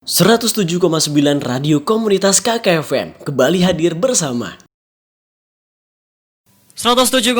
107,9 Radio Komunitas KKFM kembali hadir bersama 107,9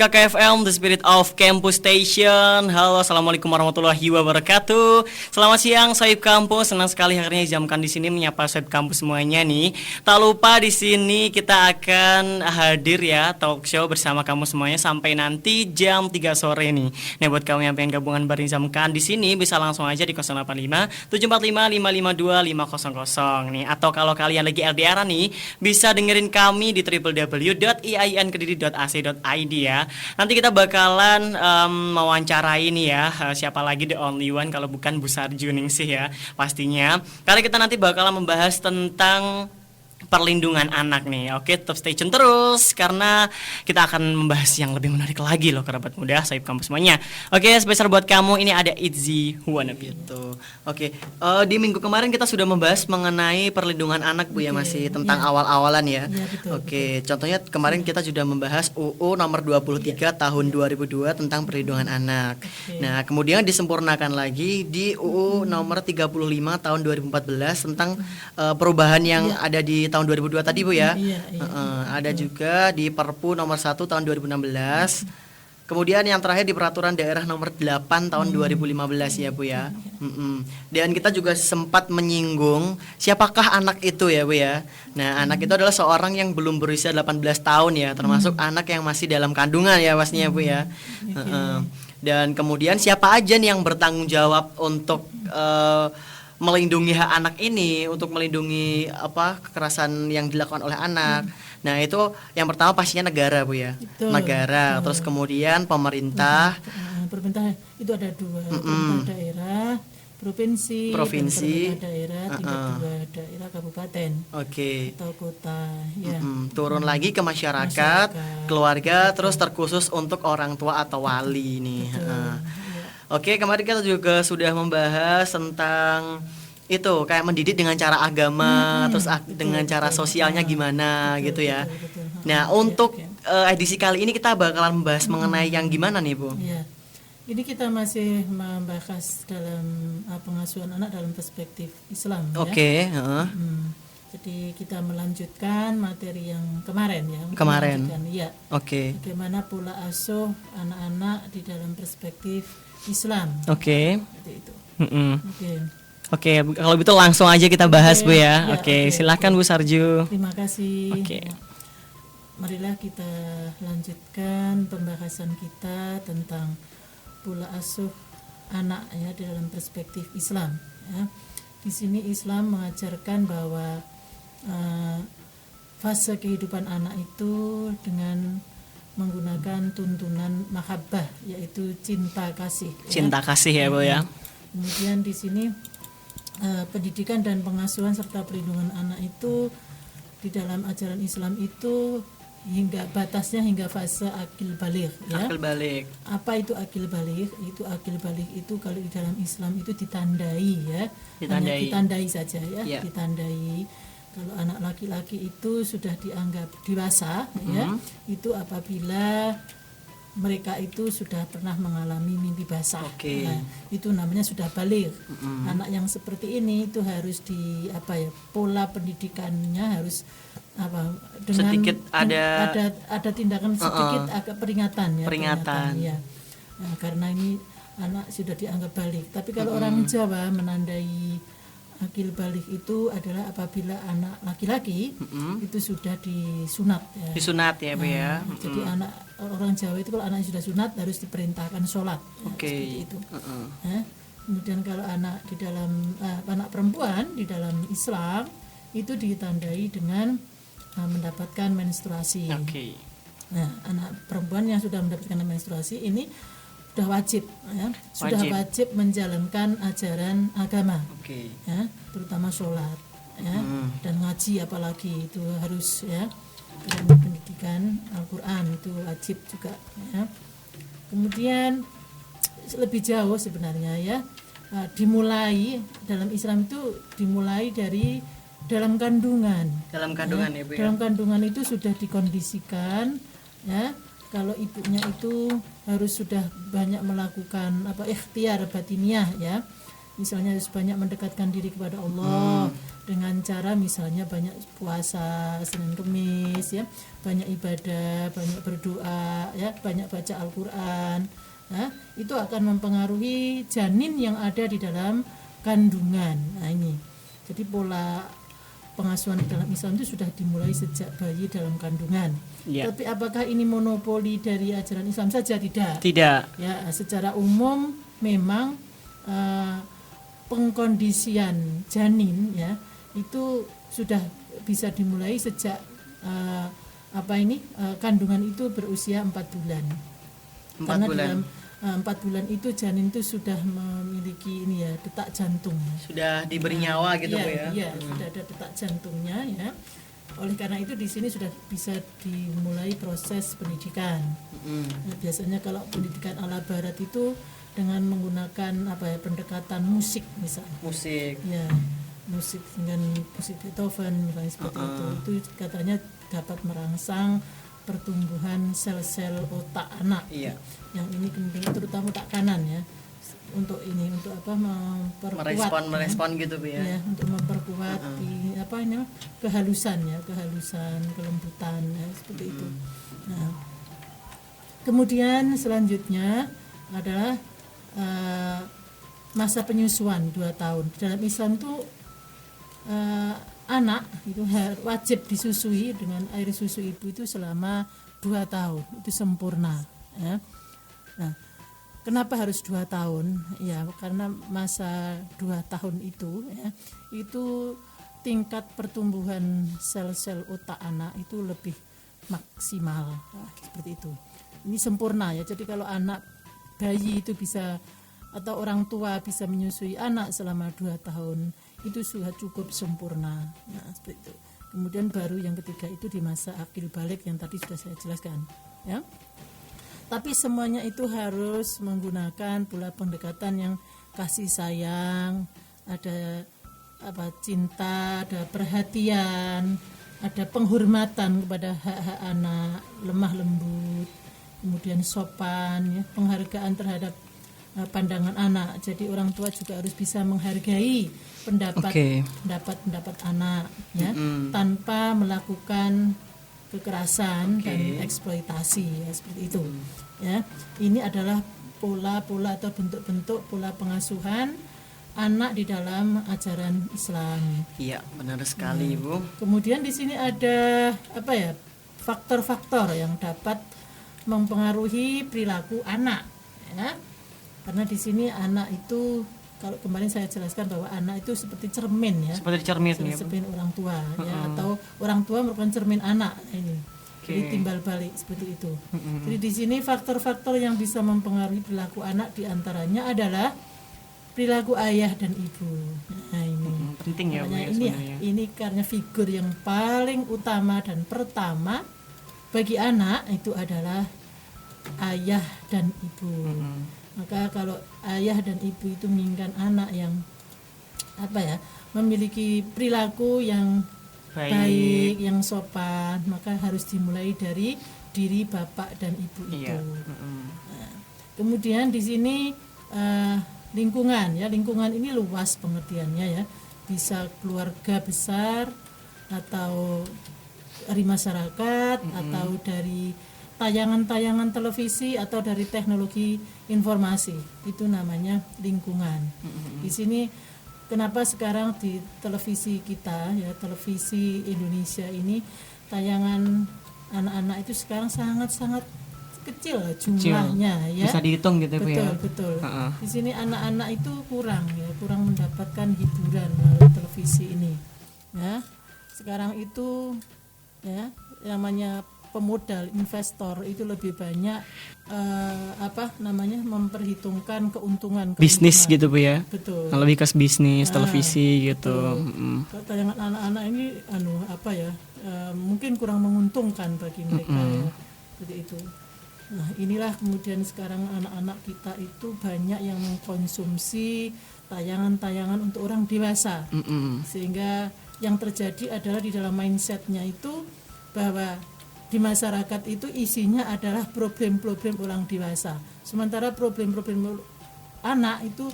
KKFM, The Spirit of Campus Station. Halo, assalamualaikum warahmatullahi wabarakatuh. Selamat siang, Sohib Kampus. Senang sekali akhirnya jamkan di sini menyapa Sohib Kampus semuanya nih. Tak lupa di sini kita akan hadir ya talk show bersama kamu semuanya sampai nanti jam 3 sore nih. Nah, buat kamu yang pengen gabungan bareng jamkan di sini bisa langsung aja di 085 745 552 500 nih. Atau kalau kalian lagi LDR nih, bisa dengerin kami di www.iainkediri.ac.id ya. Nanti kita bakalan mewawancarai nih ya siapa lagi the only one kalau bukan Bu Sarjuning sih ya pastinya. Karena kita nanti bakalan membahas tentang perlindungan anak nih. Oke, tetap stay tune terus karena kita akan membahas yang lebih menarik lagi loh kerabat muda Sohib Kampus semuanya. Oke, spesial buat kamu ini ada Itzy Wanna gitu. Oke, di minggu kemarin kita sudah membahas mengenai perlindungan anak Bu ya, masih tentang awal-awalan ya. Oke, contohnya kemarin kita sudah membahas UU nomor 23 tahun 2002 tentang perlindungan anak. Nah, kemudian disempurnakan lagi di UU nomor 35 tahun 2014 tentang perubahan yang ada di tahun 2002 tadi Bu ya. Ada juga di Perpu nomor 1 tahun 2016. Kemudian yang terakhir di peraturan daerah nomor 8 tahun 2015 ya Bu ya. Dan kita juga sempat menyinggung siapakah anak itu ya Bu ya. Nah, anak itu adalah seorang yang belum berusia 18 tahun ya, termasuk anak yang masih dalam kandungan ya pastinya Bu ya. Dan kemudian siapa aja nih yang bertanggung jawab untuk melindungi hak anak ini, untuk melindungi kekerasan yang dilakukan oleh anak. Nah, itu yang pertama pastinya negara Bu ya. Betul. Negara, terus kemudian pemerintah. Pemerintah itu ada dua, pemerintah daerah, provinsi, pemerintah daerah, tingkat dua daerah kabupaten. Atau kota ya. Turun lagi ke masyarakat, keluarga, terus terkhusus untuk orang tua atau wali nih. Oke, kemarin kita juga sudah membahas tentang itu kayak mendidik dengan cara agama, terus dengan cara sosialnya gimana gitu ya. Nah, untuk edisi kali ini kita bakalan membahas mengenai yang gimana nih Bu? Ya. Ini kita masih membahas dalam pengasuhan anak dalam perspektif Islam ya. Jadi kita melanjutkan materi yang kemarin ya. Iya. Bagaimana pola asuh anak-anak di dalam perspektif Islam. Itu. Kalau begitu langsung aja kita bahas Bu ya. Silakan Bu Sarju. Terima kasih. Marilah kita lanjutkan pembahasan kita tentang pola asuh anak ya di dalam perspektif Islam ya. Di sini Islam mengajarkan bahwa fase kehidupan anak itu dengan menggunakan tuntunan mahabbah, yaitu cinta kasih. Cinta kasih ya Bu ya. Kemudian di sini pendidikan dan pengasuhan serta perlindungan anak itu di dalam ajaran Islam itu hingga batasnya hingga fase akil baligh ya. Akil baligh. Apa itu akil baligh? Akil baligh itu kalau di dalam Islam itu ditandai ya. Hanya ditandai saja ya. Ditandai. Kalau anak laki-laki itu sudah dianggap dewasa ya, itu apabila mereka itu sudah pernah mengalami mimpi basah. Nah, itu namanya sudah baligh. Anak yang seperti ini itu harus pola pendidikannya harus dengan sedikit ada tindakan sedikit agak peringatan ya. Nah, karena ini anak sudah dianggap baligh. Tapi kalau orang Jawa menandai akil baligh itu adalah apabila anak laki-laki itu sudah disunat ya. Disunat ya Bu ya. Jadi anak orang Jawa itu kalau anaknya sudah sunat harus diperintahkan sholat ya, seperti itu. Kemudian kalau anak di dalam anak perempuan di dalam Islam itu ditandai dengan mendapatkan menstruasi. Nah, anak perempuan yang sudah mendapatkan menstruasi ini sudah wajib menjalankan ajaran agama ya, terutama sholat ya, dan ngaji apalagi itu harus ya, dan pendidikan Al-Quran itu wajib juga ya. Kemudian lebih jauh sebenarnya ya, dimulai dalam Islam itu dimulai dari dalam kandungan ya, ya Bu ya. Dalam kandungan itu sudah dikondisikan ya, kalau ibunya itu harus sudah banyak melakukan ikhtiar batiniah ya, misalnya harus banyak mendekatkan diri kepada Allah dengan cara misalnya banyak puasa Senin Kemis ya, banyak ibadah, banyak berdoa ya, banyak baca Al-Qur'an. Nah, itu akan mempengaruhi janin yang ada di dalam kandungan. Nah, ini. Jadi pola pengasuhan dalam Islam itu sudah dimulai sejak bayi dalam kandungan. Ya. Tapi apakah ini monopoli dari ajaran Islam saja? Tidak. Tidak. Ya, secara umum memang pengkondisian janin ya itu sudah bisa dimulai sejak kandungan itu berusia 4 bulan. 4 Karena bulan. dalam 4 bulan itu janin itu sudah memiliki ini ya detak jantung. Sudah diberi nyawa gitu Iya, Bu ya. Iya, sudah ada detak jantungnya ya. Oleh karena itu di sini sudah bisa dimulai proses pendidikan. Nah, biasanya kalau pendidikan ala barat itu dengan menggunakan pendekatan musik misalnya. Musik. Ya, musik dengan musik Beethoven misalnya seperti itu katanya dapat merangsang pertumbuhan sel-sel otak anak. Iya. Yang ini kemudian terutama otak kanan ya. Untuk ini untuk memperkuat Merespon gitu Bu ya. ya, untuk memperkuat kehalusan kelembutan ya, seperti itu. Nah, kemudian selanjutnya adalah masa penyusuan 2 tahun. Dalam Islam itu anak itu wajib disusui dengan air susu ibu itu selama 2 tahun, itu sempurna ya. Nah, kenapa harus 2 tahun? Ya, karena masa 2 tahun itu ya, itu tingkat pertumbuhan sel-sel otak anak itu lebih maksimal. Nah, seperti itu. Ini sempurna ya. Jadi kalau anak bayi itu bisa atau orang tua bisa menyusui anak selama 2 tahun itu sudah cukup sempurna. Nah, seperti itu. Kemudian baru yang ketiga itu di masa akil balik yang tadi sudah saya jelaskan ya. Tapi semuanya itu harus menggunakan pola pendekatan yang kasih sayang, ada cinta, ada perhatian, ada penghormatan kepada hak-hak anak, lemah lembut, kemudian sopan, ya, penghargaan terhadap pandangan anak. Jadi orang tua juga harus bisa menghargai pendapat anak, ya, tanpa melakukan kekerasan dan eksploitasi, ya, seperti itu. Ya, ini adalah pola-pola atau bentuk-bentuk pola pengasuhan anak di dalam ajaran Islam. Iya, benar sekali, Bu. Kemudian di sini ada faktor-faktor yang dapat mempengaruhi perilaku anak, ya. Karena di sini anak itu, kalau kemarin saya jelaskan bahwa anak itu seperti cermin, ya. Seperti cermin, ya, Bu. Cermin orang tua, ya, atau orang tua merupakan cermin anak ini. Jadi timbal balik seperti itu. Jadi di sini faktor-faktor yang bisa mempengaruhi perilaku anak diantaranya adalah perilaku ayah dan ibu. Nah, ini penting ya, Bu, ya, ini karena figur yang paling utama dan pertama bagi anak itu adalah ayah dan ibu. Maka kalau ayah dan ibu itu menginginkan anak yang memiliki perilaku yang baik, yang sopan, maka harus dimulai dari diri bapak dan ibu itu. Iya. Nah, kemudian di sini lingkungan, ya, lingkungan ini luas pengertiannya, ya, bisa keluarga besar atau dari masyarakat atau dari tayangan-tayangan televisi atau dari teknologi informasi, itu namanya lingkungan. Di sini kenapa sekarang di televisi kita, ya, televisi Indonesia ini tayangan anak-anak itu sekarang sangat-sangat kecil jumlahnya, ya. Bisa dihitung gitu, Bu, ya. Betul. Di sini anak-anak itu kurang mendapatkan hiburan melalui televisi ini. Ya. Sekarang itu, ya, namanya pemodal investor itu lebih banyak memperhitungkan keuntungan bisnis gitu, Bu, ya. Betul. Lebih ke bisnis televisi gitu. Tayangan anak-anak ini mungkin kurang menguntungkan bagi mereka, ya. Seperti itu. Nah, inilah kemudian sekarang anak-anak kita itu banyak yang mengkonsumsi tayangan-tayangan untuk orang dewasa. Sehingga yang terjadi adalah di dalam mindsetnya itu bahwa di masyarakat itu isinya adalah problem-problem orang dewasa. Sementara problem-problem anak itu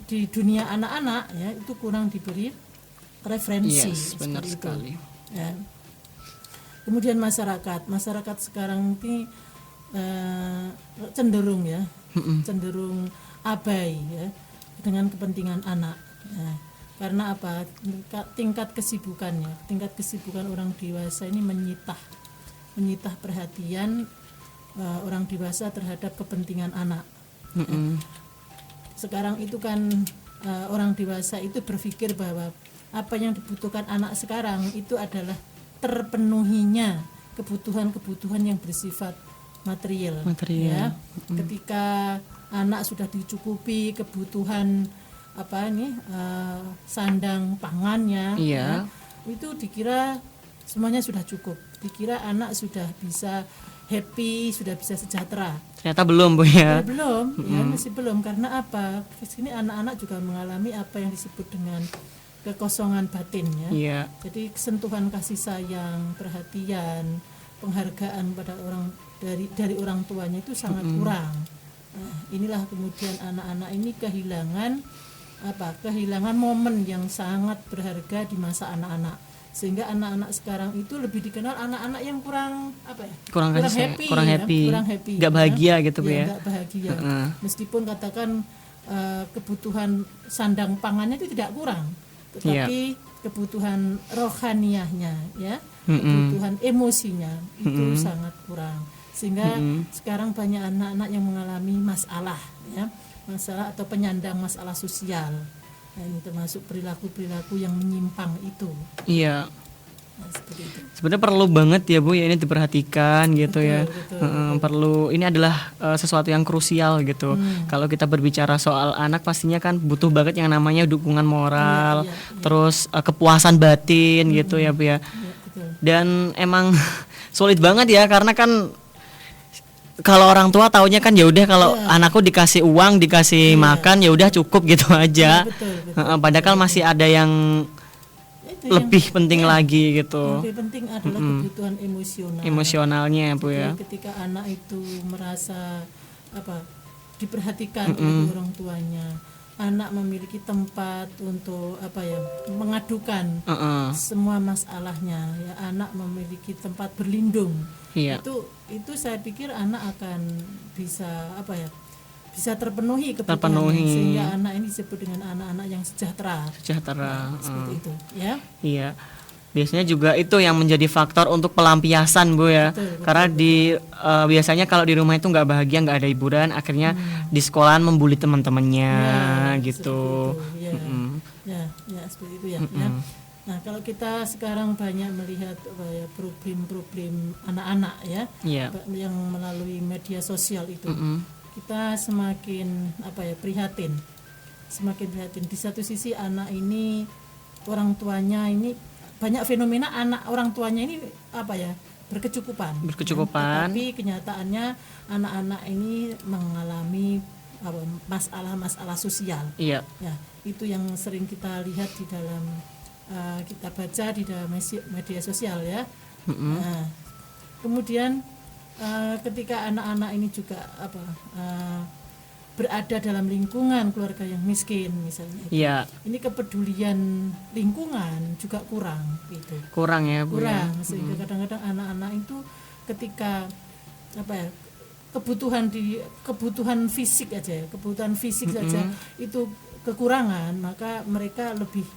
di dunia anak-anak ya itu kurang diberi referensi. Yes, benar seperti itu. sekali. Ya. Kemudian masyarakat sekarang ini cenderung cenderung abai ya dengan kepentingan anak. Ya. Karena apa? Tingkat kesibukan orang dewasa ini menyita perhatian orang dewasa terhadap kepentingan anak. Sekarang itu kan orang dewasa itu berpikir bahwa apa yang dibutuhkan anak sekarang itu adalah terpenuhinya kebutuhan-kebutuhan yang bersifat material. Ya. Ketika anak sudah dicukupi kebutuhan sandang pangannya, ya, itu dikira semuanya sudah cukup. Dikira anak sudah bisa happy, sudah bisa sejahtera. Ternyata belum, Bu ya. Belum, ya masih belum. Karena apa? Di sini anak-anak juga mengalami apa yang disebut dengan kekosongan batin ya. Iya. Jadi sentuhan kasih sayang, perhatian, penghargaan pada dari orang tuanya itu sangat kurang. Nah, inilah kemudian anak-anak ini kehilangan momen yang sangat berharga di masa anak-anak. Sehingga anak-anak sekarang itu lebih dikenal anak-anak yang kurang happy, nggak bahagia gitu, Bu ya. Nggak bahagia. Meskipun katakan kebutuhan sandang pangannya itu tidak kurang, tetapi kebutuhan rohaniahnya ya, kebutuhan emosinya itu sangat kurang. Sehingga sekarang banyak anak-anak yang mengalami masalah atau penyandang masalah sosial. Nah, ini termasuk perilaku-perilaku yang menyimpang itu. Iya. Nah, seperti itu. Sebenarnya perlu banget ya, Bu ya, ini diperhatikan gitu. Betul. Perlu, ini adalah sesuatu yang krusial gitu. Kalau kita berbicara soal anak pastinya kan butuh banget yang namanya dukungan moral, terus kepuasan batin gitu ya, Bu ya. Betul. Dan emang sulit banget ya, karena kan kalau orang tua taunya kan ya udah kalau anakku dikasih uang, dikasih makan ya udah cukup gitu aja. Betul. Padahal masih ada yang lebih penting lagi gitu. Lebih penting adalah kebutuhan emosionalnya, Bu ya. Ketika anak itu merasa diperhatikan oleh orang tuanya, anak memiliki tempat untuk mengadukan semua masalahnya ya, anak memiliki tempat berlindung. Iya. Itu saya pikir anak akan bisa bisa terpenuhi kebutuhannya, sehingga anak ini disebut dengan anak-anak yang sejahtera. Seperti itu ya. Iya. Biasanya juga itu yang menjadi faktor untuk pelampiasan, Bu ya. Betul. Karena biasanya kalau di rumah itu nggak bahagia, nggak ada hiburan, akhirnya di sekolahan membuli teman-temannya gitu. Ya, seperti itu ya. Nah, kalau kita sekarang banyak melihat problem-problem anak-anak yang melalui media sosial itu, kita semakin prihatin. Semakin prihatin. Di satu sisi anak ini orang tuanya ini banyak fenomena anak orang tuanya ini berkecukupan. Tapi kenyataannya anak-anak ini mengalami masalah-masalah sosial. Iya. Ya, itu yang sering kita lihat di dalam kita baca di dalam media sosial ya. Nah, kemudian ketika anak-anak ini juga berada dalam lingkungan keluarga yang miskin misalnya, ini kepedulian lingkungan juga kurang gitu. Kurang ya, Bu. Sehingga kadang-kadang anak-anak itu ketika kebutuhan fisik saja itu kekurangan, maka mereka lebih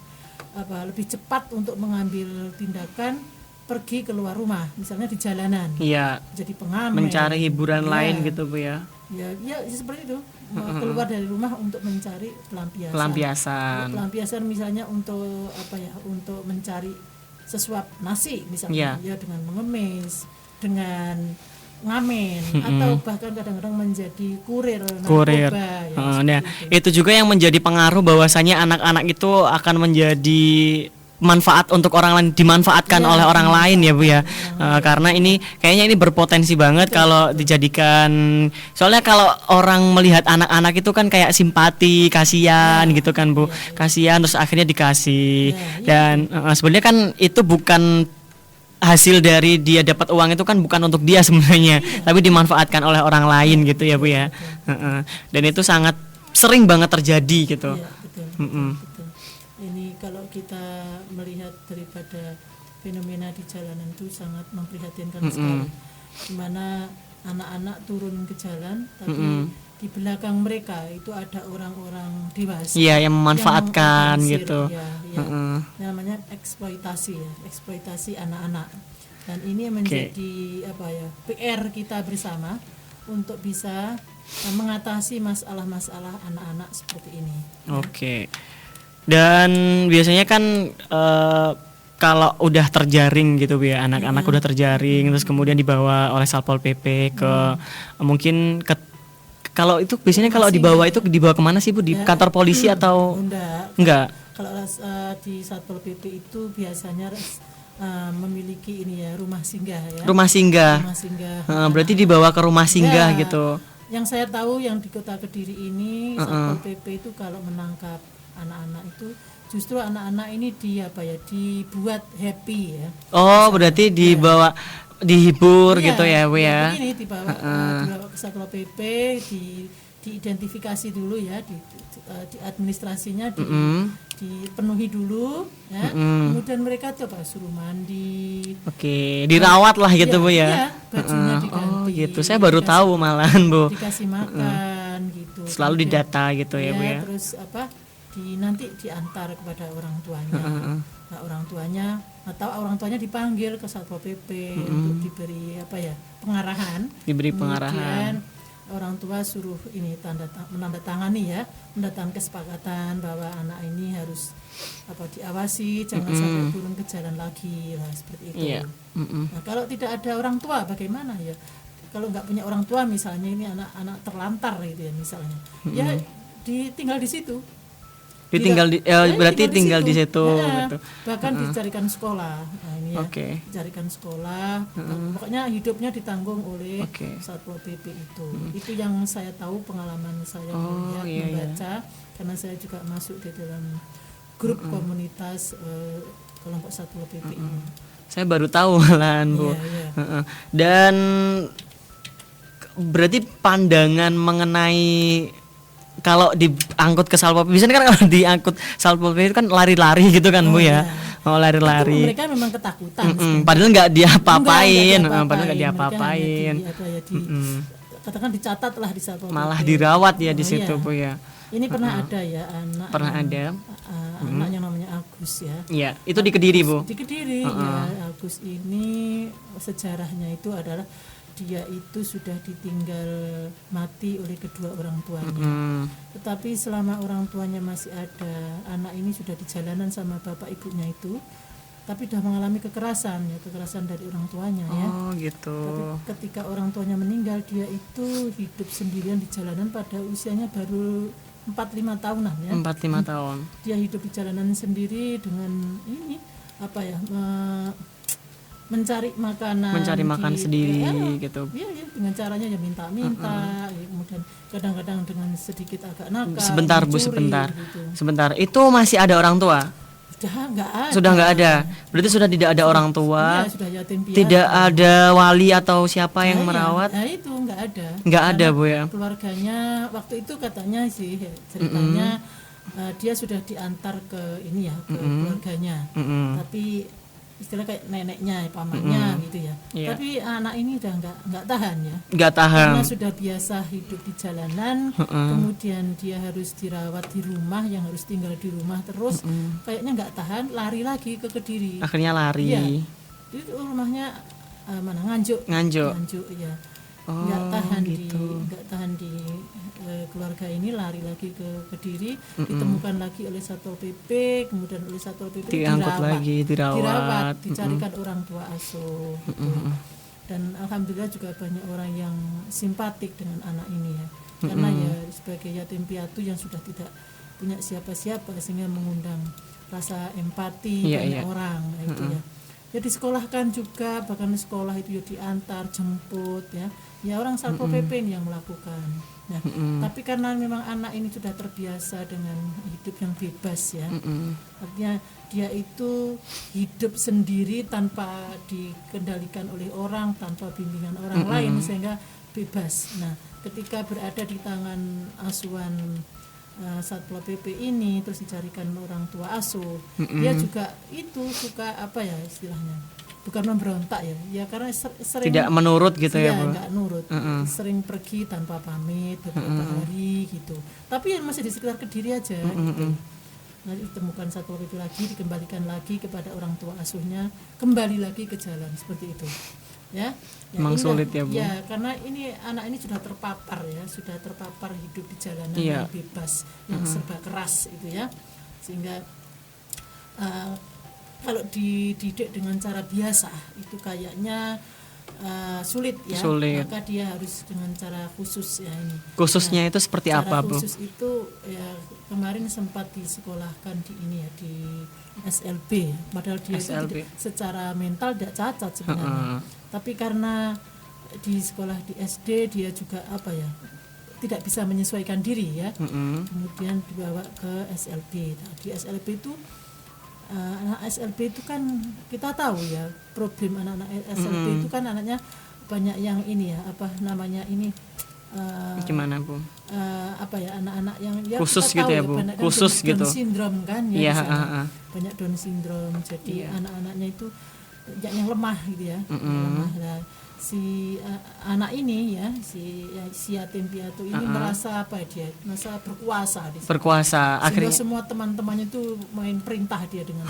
cepat untuk mengambil tindakan pergi keluar rumah, misalnya di jalanan. Iya. Jadi pengamen. Mencari hiburan lain gitu, Bu ya. Ya seperti itu. Keluar dari rumah untuk mencari pelampiasan misalnya untuk untuk mencari sesuap nasi misalnya, dengan mengemis, dengan ngamen, atau bahkan kadang-kadang menjadi kurir narkoba. Itu juga yang menjadi pengaruh bahwasanya anak-anak itu akan menjadi manfaat untuk orang lain, dimanfaatkan oleh orang lain ya, Bu ya. Karena ini kayaknya ini berpotensi banget kalau dijadikan, soalnya kalau orang melihat anak-anak itu kan kayak simpati, kasihan gitu kan, Bu. Kasihan terus akhirnya dikasih. Dan sebenarnya kan itu bukan hasil dari dia dapat uang, itu kan bukan untuk dia sebenarnya, tapi dimanfaatkan oleh orang lain gitu ya, Bu ya. Dan itu sangat sering banget terjadi gitu. Iya, betul, betul. Ini kalau kita melihat daripada fenomena di jalanan itu sangat memprihatinkan sekali. Di mana anak-anak turun ke jalan, tapi di belakang mereka itu ada orang-orang dewasa. Iya, yang memanfaatkan yang gitu. Ya. Namanya eksploitasi anak-anak. Dan ini menjadi PR kita bersama untuk bisa mengatasi masalah-masalah anak-anak seperti ini. Oke. Dan biasanya kan kalau udah terjaring gitu ya, anak-anak udah terjaring terus kemudian dibawa oleh Satpol PP ke mungkin ke, kalau itu biasanya kalau dibawa itu dibawa kemana sih Bu? Di kantor polisi atau enggak? Kalau di Satpol PP itu biasanya memiliki ini ya, rumah singgah ya. Rumah singgah. Berarti dibawa ke rumah singgah gitu. Yang saya tahu yang di Kota Kediri ini Satpol PP itu kalau menangkap anak-anak itu justru anak-anak ini dibuat happy ya. Oh, berarti dibawa dihibur gitu ya, Bu ya. Ini dibawa ke Satpol PP, diidentifikasi dulu ya, di administrasinya dipenuhi dulu ya. Kemudian mereka coba suruh mandi. Oke, dirawat lah gitu Bu ya. Iya, bajunya diganti. Oh, gitu. Saya baru tahu malahan Bu. Dikasih makan gitu. Selalu didata gitu ya, Bu ya. Terus nanti diantar kepada orang tuanya. Nah, orang tuanya dipanggil ke Satpol PP untuk diberi pengarahan. Diberi pengarahan. Kemudian orang tua suruh ini menandatangani kesepakatan bahwa anak ini harus diawasi, jangan sampai turun ke jalan lagi lah, seperti itu. Iya. Nah, kalau tidak ada orang tua bagaimana ya? Kalau nggak punya orang tua misalnya ini anak-anak terlantar gitu ya misalnya, ya ditinggal di situ. Berarti tinggal di situ gitu. Bahkan dicarikan sekolah. Nah, ini ya. Dicarikan sekolah. Pokoknya hidupnya ditanggung oleh Satpol PP itu. Itu yang saya tahu, pengalaman saya membaca karena saya juga masuk di dalam grup komunitas kelompok Satpol PP ini. Saya baru tahu malahan Bu. Dan berarti pandangan mengenai kalau diangkut ke Satpol PP, biasanya kan kalau diangkut Satpol PP itu kan lari-lari gitu kan Bu ya. Oh, lari-lari. Itu mereka memang ketakutan. Padahal nggak diapa-apain. Padahal nggak diapa-apain. Katakan dicatat lah di Satpol PP. Malah dirawat ya di situ Bu ya. Ini pernah ada ya anak. Pernah ada. Anak yang namanya Agus ya. Iya, itu di Kediri Bu. Di Kediri ya. Agus ini sejarahnya itu adalah dia itu sudah ditinggal mati oleh kedua orang tuanya. Tetapi selama orang tuanya masih ada, anak ini sudah di jalanan sama bapak ibunya itu, tapi sudah mengalami kekerasan dari orang tuanya ya. Oh gitu. Tapi ketika orang tuanya meninggal, dia itu hidup sendirian di jalanan pada usianya baru 4-5 tahunan ya. 4-5 tahun. Dia hidup di jalanan sendiri dengan ini mencari makanan sendiri gitu. Iya, dengan caranya ya minta-minta, kemudian kadang-kadang dengan sedikit agak nakal. Sebentar Bu, mencuri, sebentar. gitu. Sebentar. Itu masih ada orang tua? Sudah nggak ada. Berarti sudah tidak ada orang tua. Sudah yatim piatu. Tidak ada wali atau siapa yang merawat? Nah, itu nggak ada. Nggak ada Bu ya. Keluarganya waktu itu katanya sih ceritanya dia sudah diantar ke ini ya, ke keluarganya. Tapi istilah kayak neneknya, pamannya gitu ya. Tapi anak ini udah nggak tahan ya. Nggak tahan. Karena sudah biasa hidup di jalanan, kemudian dia harus dirawat di rumah, yang harus tinggal di rumah terus. Kayaknya nggak tahan, lari lagi ke Kediri. Akhirnya lari. Iya. Itu rumahnya Nganjuk ya. Nggak tahan di keluarga ini, lari lagi ke Kediri, ditemukan lagi oleh Satpol PP, kemudian oleh Satpol PP dirawat, dicarikan orang tua asuh gitu. Dan alhamdulillah juga banyak orang yang simpatik dengan anak ini ya, karena ya sebagai yatim piatu yang sudah tidak punya siapa-siapa sehingga mengundang rasa empati banyak orang itu ya. Ya disekolahkan juga, bahkan sekolah itu ya diantar, jemput ya orang Satpol PP ini yang melakukan. Nah, tapi karena memang anak ini sudah terbiasa dengan hidup yang bebas ya, artinya dia itu hidup sendiri tanpa dikendalikan oleh orang, tanpa bimbingan orang lain, sehingga bebas. Nah, ketika berada di tangan asuhan Satpol PP ini, terus dicarikan orang tua asuh, dia juga itu suka apa ya istilahnya, bukan memberontak ya karena sering Tidak menurut gitu ya, Bu. nggak nurut, sering pergi tanpa pamit beberapa hari gitu, tapi masih di sekitar Kediri aja gitu. Nanti ditemukan Satpol PP lagi, dikembalikan lagi kepada orang tua asuhnya, kembali lagi ke jalan seperti itu ya. Emang sulit ya, Bu. Ya karena ini anak ini sudah terpapar hidup di jalanan Iya. yang bebas, yang serba keras itu ya, sehingga kalau dididik dengan cara biasa itu kayaknya sulit ya. Sulit. Maka dia harus dengan cara khusus ya ini. Khususnya itu seperti Cara apa, Bu? khusus itu ya kemarin sempat disekolahkan di ini ya, di SLB, padahal dia itu SLB. secara mental tidak cacat sebenarnya. Tapi karena di sekolah di SD dia juga apa ya, tidak bisa menyesuaikan diri ya. Kemudian dibawa ke SLB. Nah, di SLB itu anak SLB itu kan kita tahu ya, problem anak-anak SLB itu kan anaknya banyak yang ini ya, apa namanya ini Gimana, Bu? apa ya, anak-anak yang ya Khusus kita gitu tahu ya, Bu? banyak kan Khusus Down gitu. syndrome kan ya, Iya, di sana. Banyak Down syndrome, jadi Iya. anak-anaknya itu banyak yang lemah gitu ya, lemah. Nah, si anak ini ya, si yatim piatu ini merasa apa ya, dia merasa berkuasa di sana. Berkuasa Sehingga akhirnya. semua teman-temannya itu main perintah dia dengan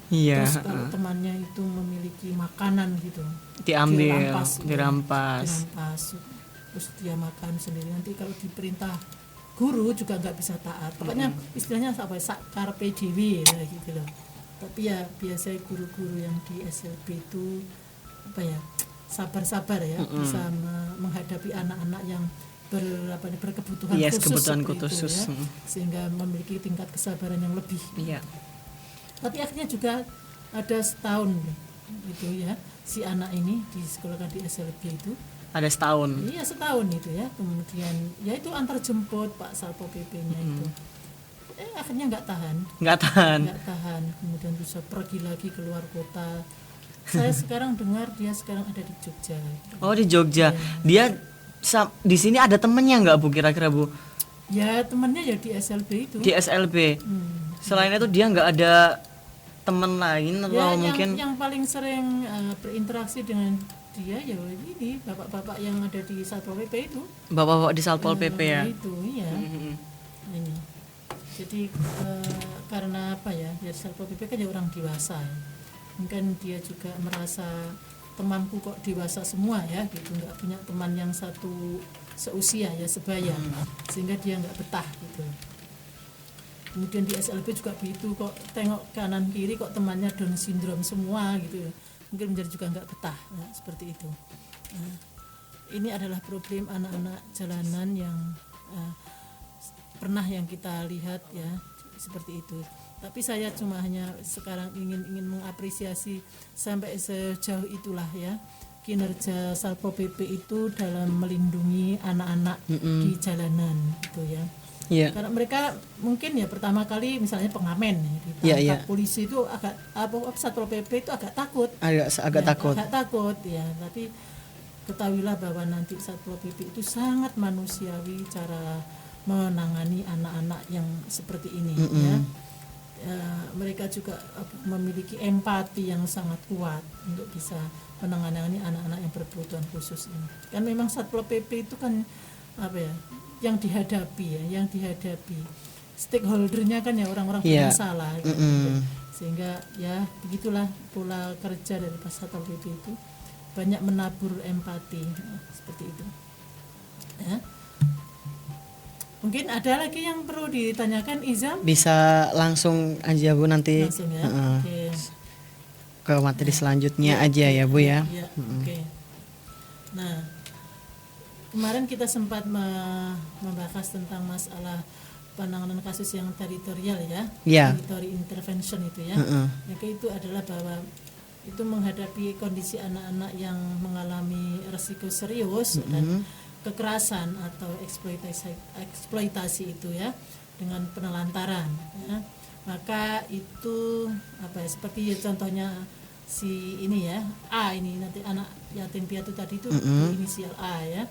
Iya, terus kalau temannya itu memiliki makanan gitu, diambil, dirampas gitu. dirampas. Terus dia makan sendiri, nanti kalau diperintah guru juga nggak bisa taat, pokoknya istilahnya apa, carpe diem ya gitu loh. Tapi ya biasanya guru-guru yang di SLB itu apa ya, sabar-sabar ya, bisa menghadapi anak-anak yang berkebutuhan Yes, khusus kebutuhan seperti itu khusus. ya, sehingga memiliki tingkat kesabaran yang lebih. Iya. Tapi akhirnya juga ada setahun gitu ya, si anak ini disekolahkan di SLB itu. Ada setahun. Iya, setahun itu ya. Kemudian ya itu antar jemput Pak Satpol PP-nya itu. Akhirnya nggak tahan. Nggak tahan. Kemudian bisa pergi lagi keluar kota. Saya sekarang dengar dia sekarang ada di Jogja. Oh, di Jogja. Dia di sini ada temennya nggak, Bu, kira-kira, Bu? Ya temannya ya di SLB itu. Di SLB. Selain itu dia nggak ada teman lain atau Ya, mungkin yang paling sering berinteraksi dengan dia ya ini bapak-bapak yang ada di Satpol PP itu. bapak-bapak di Satpol PP ya? Itu iya. Ini. Jadi karena apa ya, Satpol PP kan ya orang dewasa ya. Mungkin dia juga merasa temanku kok dewasa semua ya gitu, nggak punya teman yang satu seusia ya, sebaya, sehingga dia nggak betah gitu. Kemudian di SLB juga begitu, kok tengok kanan kiri kok temannya Down syndrome semua gitu, mungkin menjadi juga nggak betah ya, seperti itu. Nah, ini adalah problem anak-anak jalanan yang pernah yang kita lihat ya, seperti itu. Tapi saya cuma hanya sekarang ingin mengapresiasi sampai sejauh itulah ya kinerja Satpol PP itu dalam melindungi anak-anak di jalanan gitu ya. Iya. Karena mereka mungkin ya pertama kali misalnya pengamen ya, ditangkap polisi itu agak Satpol PP itu agak takut. Agak takut. Agak takut ya, tapi ketahuilah bahwa nanti Satpol PP itu sangat manusiawi cara menangani anak-anak yang seperti ini ya. Mereka juga memiliki empati yang sangat kuat untuk bisa menangani anak-anak yang berkebutuhan khusus ini. Kan memang Satpol PP itu kan apa ya, yang dihadapi stakeholdernya kan ya orang-orang bermasalah gitu. Sehingga ya begitulah pola kerja dari Satpol PP itu, banyak menabur empati seperti itu ya. Mungkin ada lagi yang perlu ditanyakan, Izam? Bisa langsung aja, Bu, nanti Langsung ya. Oke. ke materi selanjutnya aja ya, Bu ya. Ya, oke. Nah, kemarin kita sempat membahas tentang masalah penanganan kasus yang teritorial ya, territory intervention itu ya. Maka itu adalah bahwa itu menghadapi kondisi anak-anak yang mengalami risiko serius dan kekerasan atau eksploitasi itu ya, dengan penelantaran ya. Maka itu apa ya, seperti ya, contohnya si ini ya, A ini nanti anak yatim piatu tadi itu inisial A ya.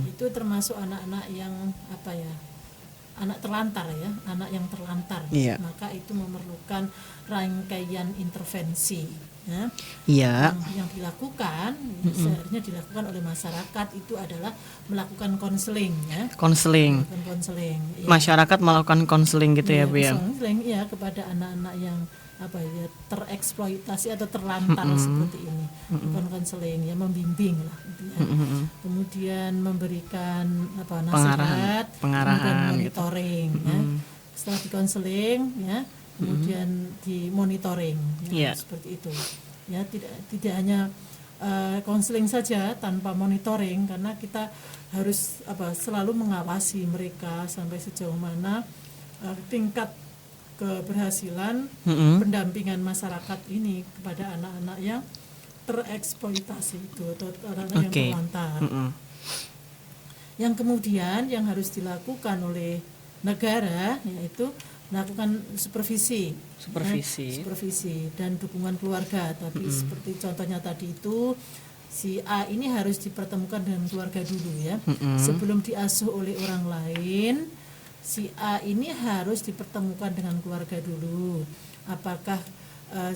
Itu termasuk anak-anak yang apa ya, anak terlantar ya, anak yang terlantar, Iya. maka itu memerlukan rangkaian intervensi ya. Iya. Yang dilakukan seharusnya dilakukan oleh masyarakat itu adalah melakukan konseling ya. Konseling. Melakukan konseling. Ya. Masyarakat melakukan konseling gitu ya, Bu ya. Konseling ya kepada anak-anak yang apa ya tereksploitasi atau terlantar seperti ini. Bukan konseling ya, membimbing lah gitu ya. Kemudian memberikan apa nasihat, pengarahan kemudian gitu. monitoring ya. Setelah dikonseling ya, kemudian dimonitoring ya, Iya. seperti itu. Ya, tidak hanya konseling saja tanpa monitoring, karena kita harus selalu mengawasi mereka sampai sejauh mana tingkat keberhasilan pendampingan masyarakat ini kepada anak-anak yang tereksploitasi itu atau anak-anak yang terlantar. Yang kemudian yang harus dilakukan oleh negara yaitu melakukan supervisi dan dukungan keluarga. Tapi seperti contohnya tadi itu, si A ini harus dipertemukan dengan keluarga dulu ya. Sebelum diasuh oleh orang lain, si A ini harus dipertemukan dengan keluarga dulu. Apakah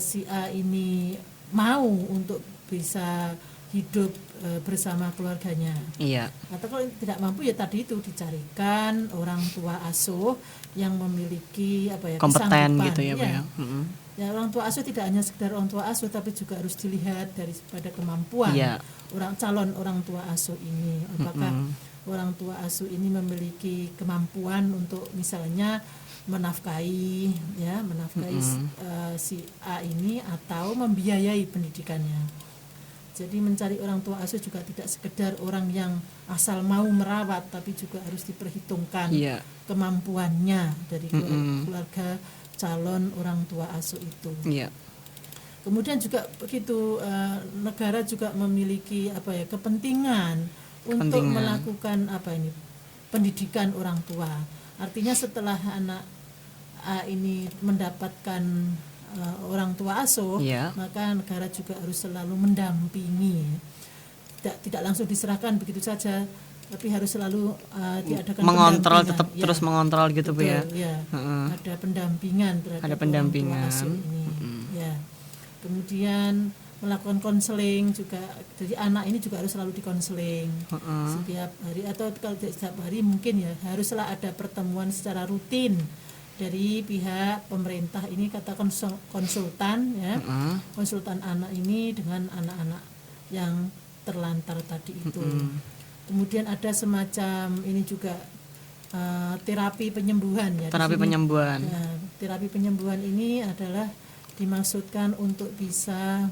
si A ini mau untuk bisa hidup bersama keluarganya? Iya. Atau kalau tidak mampu ya tadi itu dicarikan orang tua asuh yang memiliki kompeten kesanggupan. gitu ya, Bu ya. Ya, orang tua asuh tidak hanya sekedar orang tua asuh, tapi juga harus dilihat daripada kemampuan calon orang tua asuh ini. Apakah orang tua asuh ini memiliki kemampuan untuk misalnya menafkahi si A ini atau membiayai pendidikannya. Jadi mencari orang tua asuh juga tidak sekedar orang yang asal mau merawat, tapi juga harus diperhitungkan kemampuannya dari keluarga calon orang tua asuh itu. Kemudian juga begitu, negara juga memiliki kepentingan untuk melakukan pendidikan orang tua. Artinya setelah anak A ini mendapatkan orang tua asuh, maka negara juga harus selalu mendampingi. Tidak langsung diserahkan begitu saja, tapi harus selalu diadakan mengontrol, tetap terus mengontrol gitu, Bu ya. Ada pendampingan terhadap orang tua asuh ini. Ya. Kemudian melakukan konseling juga, jadi anak ini juga harus selalu dikonseling setiap hari, atau kalau tidak setiap hari mungkin ya haruslah ada pertemuan secara rutin dari pihak pemerintah ini, kata konsultan ya, konsultan anak ini dengan anak-anak yang terlantar tadi itu. Kemudian ada semacam ini juga terapi penyembuhan ya. Terapi penyembuhan. Terapi penyembuhan ini adalah dimaksudkan untuk bisa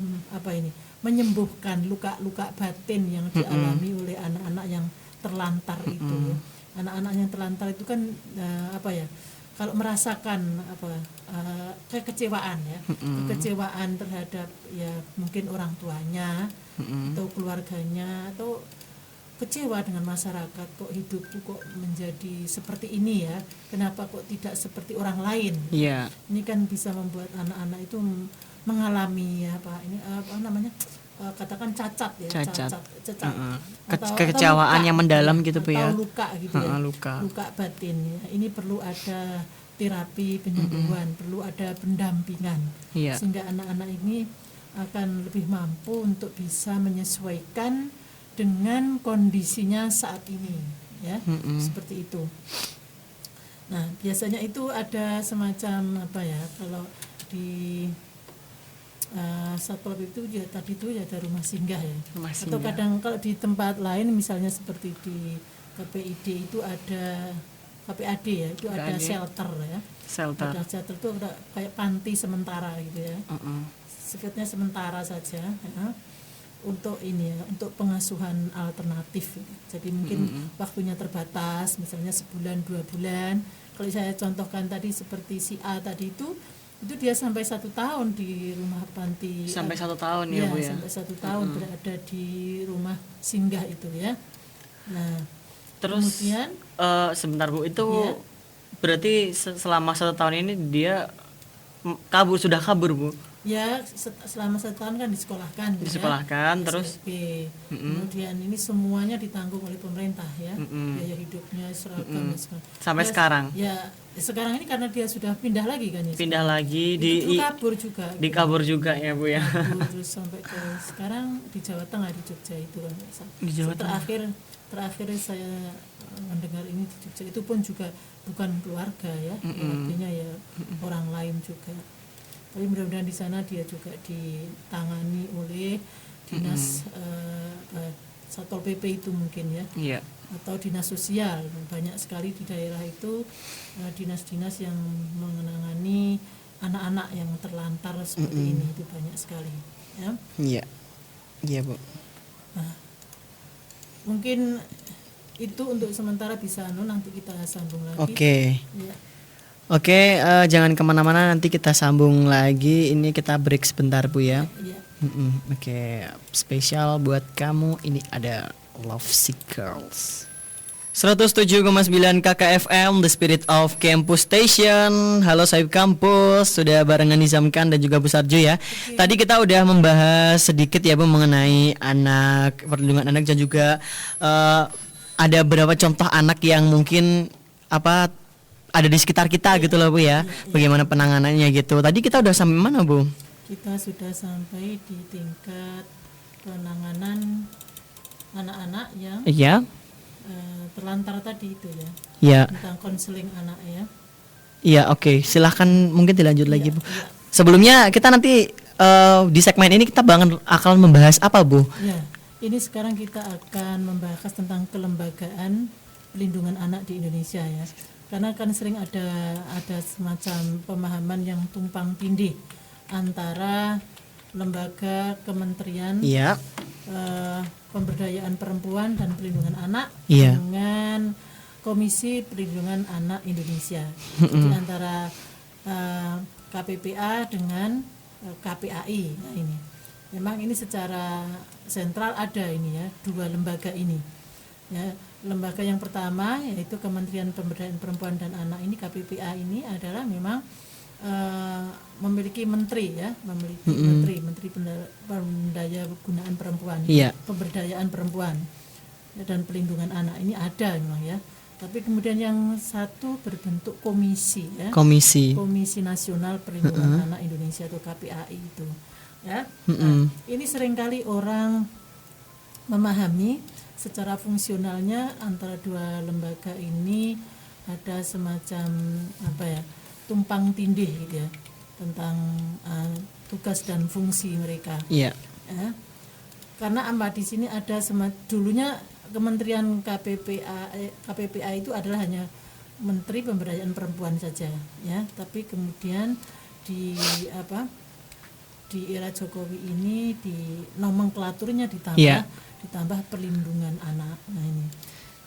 menyembuhkan luka-luka batin yang dialami oleh anak-anak yang terlantar itu. Anak-anak yang terlantar itu kan kalau merasakan kekecewaan ya, kekecewaan terhadap ya mungkin orang tuanya atau keluarganya, atau kecewa dengan masyarakat, kok hidupku kok menjadi seperti ini ya, kenapa kok tidak seperti orang lain. Ini kan bisa membuat anak-anak itu mengalami katakan cacat ya, cacat. Kekecewaan yang mendalam gitu, Bu ya. Atau luka gitu ya. Luka batin ya. Ini perlu ada terapi penyembuhan, perlu ada pendampingan. Sehingga anak-anak ini akan lebih mampu untuk bisa menyesuaikan dengan kondisinya saat ini ya. Seperti itu. Nah, biasanya itu ada semacam kalau di Satpol PP itu ya tadi itu ya ada rumah singgah ya. Atau kadang kalau di tempat lain misalnya seperti di KPID itu ada KPAD ya, itu ada shelter ya. Ada shelter itu ada kayak panti sementara gitu ya. Sifatnya sementara saja ya, untuk ini ya, untuk pengasuhan alternatif. Jadi mungkin waktunya terbatas, misalnya sebulan 2 bulan. Kalau saya contohkan tadi seperti si A tadi itu dia sampai 1 tahun di rumah panti. Sampai 1 tahun ya, Bu ya. Sampai 1 tahun berada di rumah singgah itu ya. Nah, terus kemudian sebentar, Bu, itu berarti selama 1 tahun ini dia sudah kabur, Bu. Ya selama 1 tahun kan disekolahkan. Disekolahkan, ya. terus SPP. Kemudian ini semuanya ditanggung oleh pemerintah ya, biaya hidupnya, seragam dan segala. sampai Ya, sekarang. Ya sekarang ini karena dia sudah pindah lagi kan ya. Pindah lagi Itu dulu kabur juga. kabur juga ya Bu ya. Kabur, terus sampai ke sekarang di Jawa Tengah di Jogja itu kan. Di Jawa Tengah. Terakhir saya mendengar ini di Jogja itu pun juga bukan keluarga ya, artinya ya orang lain juga. Tapi mudah-mudahan di sana dia juga ditangani oleh dinas Satpol PP itu mungkin ya, Iya. atau dinas sosial. Banyak sekali di daerah itu dinas-dinas yang mengenangani anak-anak yang terlantar seperti ini, itu banyak sekali ya. Iya. Iya Bu. Nah, mungkin itu untuk sementara bisa nanti kita sambung lagi. Oke. Ya. Oke, jangan kemana-mana, nanti kita sambung lagi. Ini kita break sebentar Bu ya. Ya. Oke, spesial buat kamu ini ada Love Sick Girls. 107,9 KKFM, The Spirit of Campus Station. Halo Sahib Kampus, sudah barengan Nizamkan dan juga Bu Sarjo ya. Tadi kita udah membahas sedikit ya Bu mengenai anak, perlindungan anak dan juga ada beberapa contoh anak yang mungkin ada di sekitar kita gitu loh Bu ya. Bagaimana penanganannya gitu. Tadi kita udah sampai mana Bu? Kita sudah sampai di tingkat penanganan anak-anak yang Iya. terlantar tadi itu ya, Iya. tentang konseling anak ya. Iya, oke. Silahkan mungkin dilanjut lagi Bu. Iya. Sebelumnya kita nanti di segmen ini kita akan membahas apa Bu? Ya, ini sekarang kita akan membahas tentang kelembagaan pelindungan anak di Indonesia ya. Karena kan sering ada semacam pemahaman yang tumpang tindih antara lembaga kementerian Iya. pemberdayaan perempuan dan perlindungan anak Iya. dengan Komisi Perlindungan Anak Indonesia. Jadi antara KPPA dengan KPAI. Nah ini, memang ini secara sentral ada ini ya, 2 lembaga ini. Ya, lembaga yang pertama yaitu Kementerian Pemberdayaan Perempuan dan Anak ini, KPPA ini adalah memang memiliki menteri ya, menteri Pendaya-gunaan Perempuan, Iya. pemberdayaan perempuan dan pelindungan anak ini ada memang ya. Tapi kemudian yang satu berbentuk komisi ya, Komisi Nasional Perlindungan Anak Indonesia atau KPAI itu ya. Nah, ini seringkali orang memahami secara fungsionalnya antara 2 lembaga ini ada semacam tumpang tindih gitu ya, tentang tugas dan fungsi mereka. Iya. Ya. Karena di sini ada dulunya Kementerian KPPA itu adalah hanya Menteri Pemberdayaan Perempuan saja ya, tapi kemudian di era Jokowi ini di nomenklaturnya ditambah perlindungan anak. Nah ini.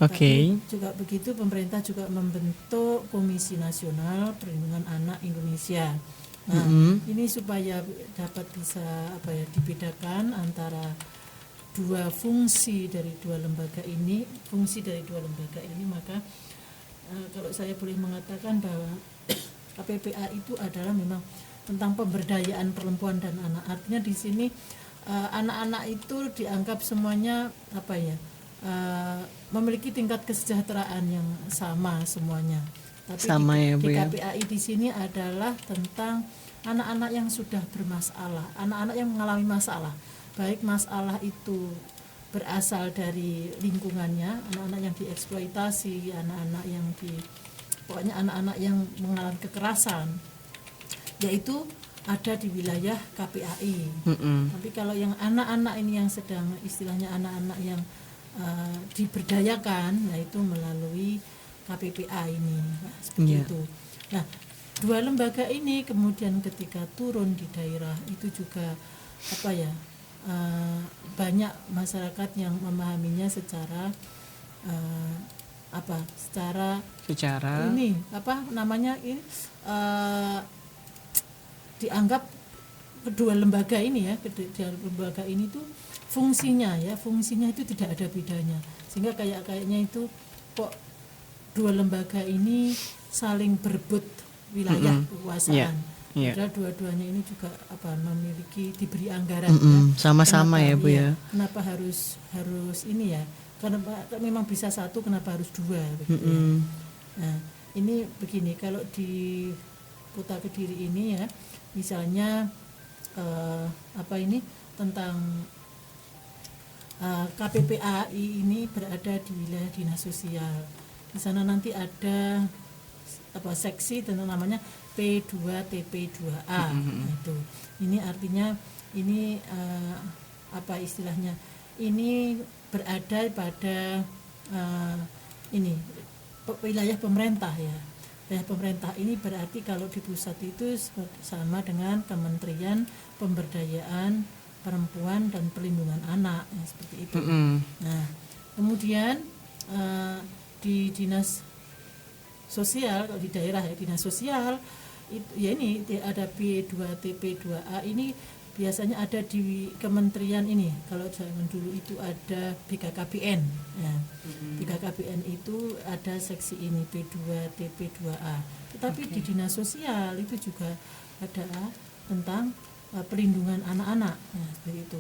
Tapi juga begitu pemerintah juga membentuk Komisi Nasional Perlindungan Anak Indonesia. Nah, ini supaya dapat bisa dibedakan antara 2 fungsi dari 2 lembaga ini, maka kalau saya boleh mengatakan bahwa KPPA itu adalah memang tentang pemberdayaan perempuan dan anak. Artinya di sini anak-anak itu dianggap semuanya memiliki tingkat kesejahteraan yang sama semuanya. Tapi Sama ya, Bu, di ya. KPAI di sini adalah tentang anak-anak yang sudah bermasalah, anak-anak yang mengalami masalah, baik masalah itu berasal dari lingkungannya, anak-anak yang dieksploitasi, pokoknya anak-anak yang mengalami kekerasan, yaitu ada di wilayah KPAI. Tapi kalau yang anak-anak ini yang sedang istilahnya anak-anak yang diberdayakan, yaitu melalui KPPA ini, seperti itu. Nah, 2 lembaga ini kemudian ketika turun di daerah itu juga banyak masyarakat yang memahaminya secara dianggap kedua lembaga ini tuh fungsinya itu tidak ada bedanya, sehingga kayaknya itu kok 2 lembaga ini saling berebut wilayah kekuasaan. Iya. Padahal dua-duanya ini juga memiliki diberi anggaran Sama-sama ya Bu ya. Kenapa harus ini ya? Karena memang bisa satu, kenapa harus dua begitu ya. Nah, ini begini, kalau di Kota Kediri ini ya, misalnya tentang KPPAI ini berada di wilayah dinas sosial. Di sana nanti ada seksi tentang namanya P2TP2A. Nah, itu. Ini artinya ini istilahnya? Ini berada pada wilayah pemerintah ya. Wilayah pemerintah ini berarti kalau di pusat itu sama dengan Kementerian Pemberdayaan Perempuan dan Perlindungan Anak ya, seperti itu. Nah, kemudian di dinas sosial, kalau di daerah ya dinas sosial itu ya ini ada P2TP2A ini biasanya ada di kementerian ini. Kalau zaman dulu itu ada BKKBN ya. BKKBN itu ada seksi ini P2TP2A. Tetapi di dinas sosial itu juga ada tentang perlindungan anak-anak ya, seperti itu.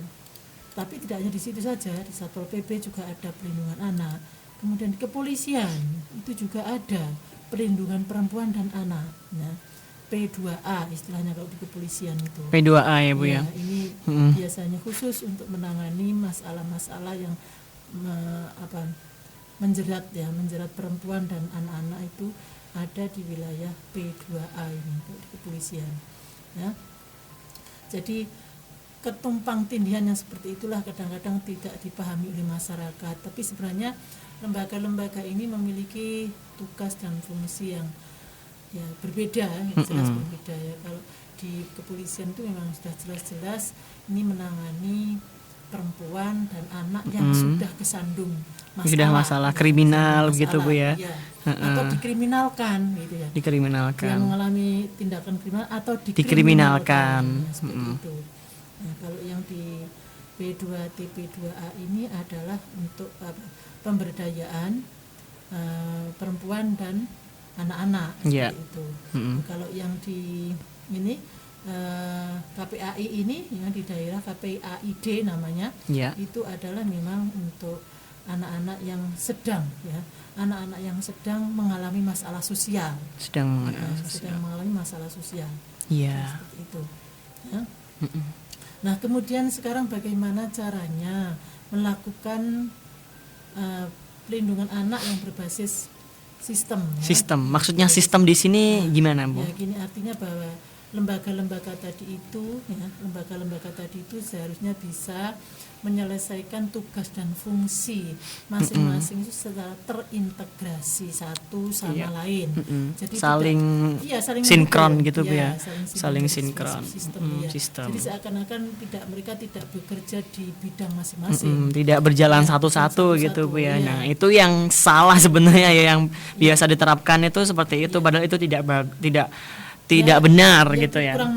Tapi tidak hanya di situ saja, di Satpol PP juga ada perlindungan anak. Kemudian di kepolisian itu juga ada perlindungan perempuan dan anak ya. P2A istilahnya kalau di kepolisian itu. P2A ya Bu ya. Ini biasanya khusus untuk menangani masalah-masalah yang menjerat perempuan dan anak-anak itu ada di wilayah P2A ini di kepolisian. Ya. Jadi ketumpang tindihan yang seperti itulah kadang-kadang tidak dipahami oleh masyarakat. Tapi sebenarnya lembaga-lembaga ini memiliki tugas dan fungsi yang ya berbeda, jelas berbeda ya. Kalau di kepolisian itu memang sudah jelas-jelas ini menangani perempuan dan anak yang sudah kesandung masalah kriminal gitu Bu ya. Atau dikriminalkan gitu ya. Dikriminalkan. Yang mengalami tindakan kriminal atau dikriminalkan. Ya, seperti itu. Nah, kalau yang di P2TP2A ini adalah untuk pemberdayaan perempuan dan anak-anak seperti itu. Kalau yang di ini KPAI ini yang di daerah KPAID namanya itu adalah memang untuk anak-anak yang sedang anak-anak yang sedang mengalami masalah sosial, sedang mengalami masalah sosial seperti itu ya. Nah kemudian sekarang bagaimana caranya melakukan pelindungan anak yang berbasis sistem ya? Sistem, maksudnya sistem di sini gimana Bu? Ya gini, artinya bahwa lembaga-lembaga tadi itu seharusnya bisa menyelesaikan tugas dan fungsi masing-masing itu secara terintegrasi satu sama lain. Jadi saling sinkron gitu Bu ya. Saling sinkron. Sistem. Jadi seakan-akan mereka tidak bekerja di bidang masing-masing. Tidak berjalan satu-satu gitu Bu ya. Nah, itu yang salah sebenarnya ya, yang biasa diterapkan itu seperti itu, padahal itu tidak benar gitu ya. Kurang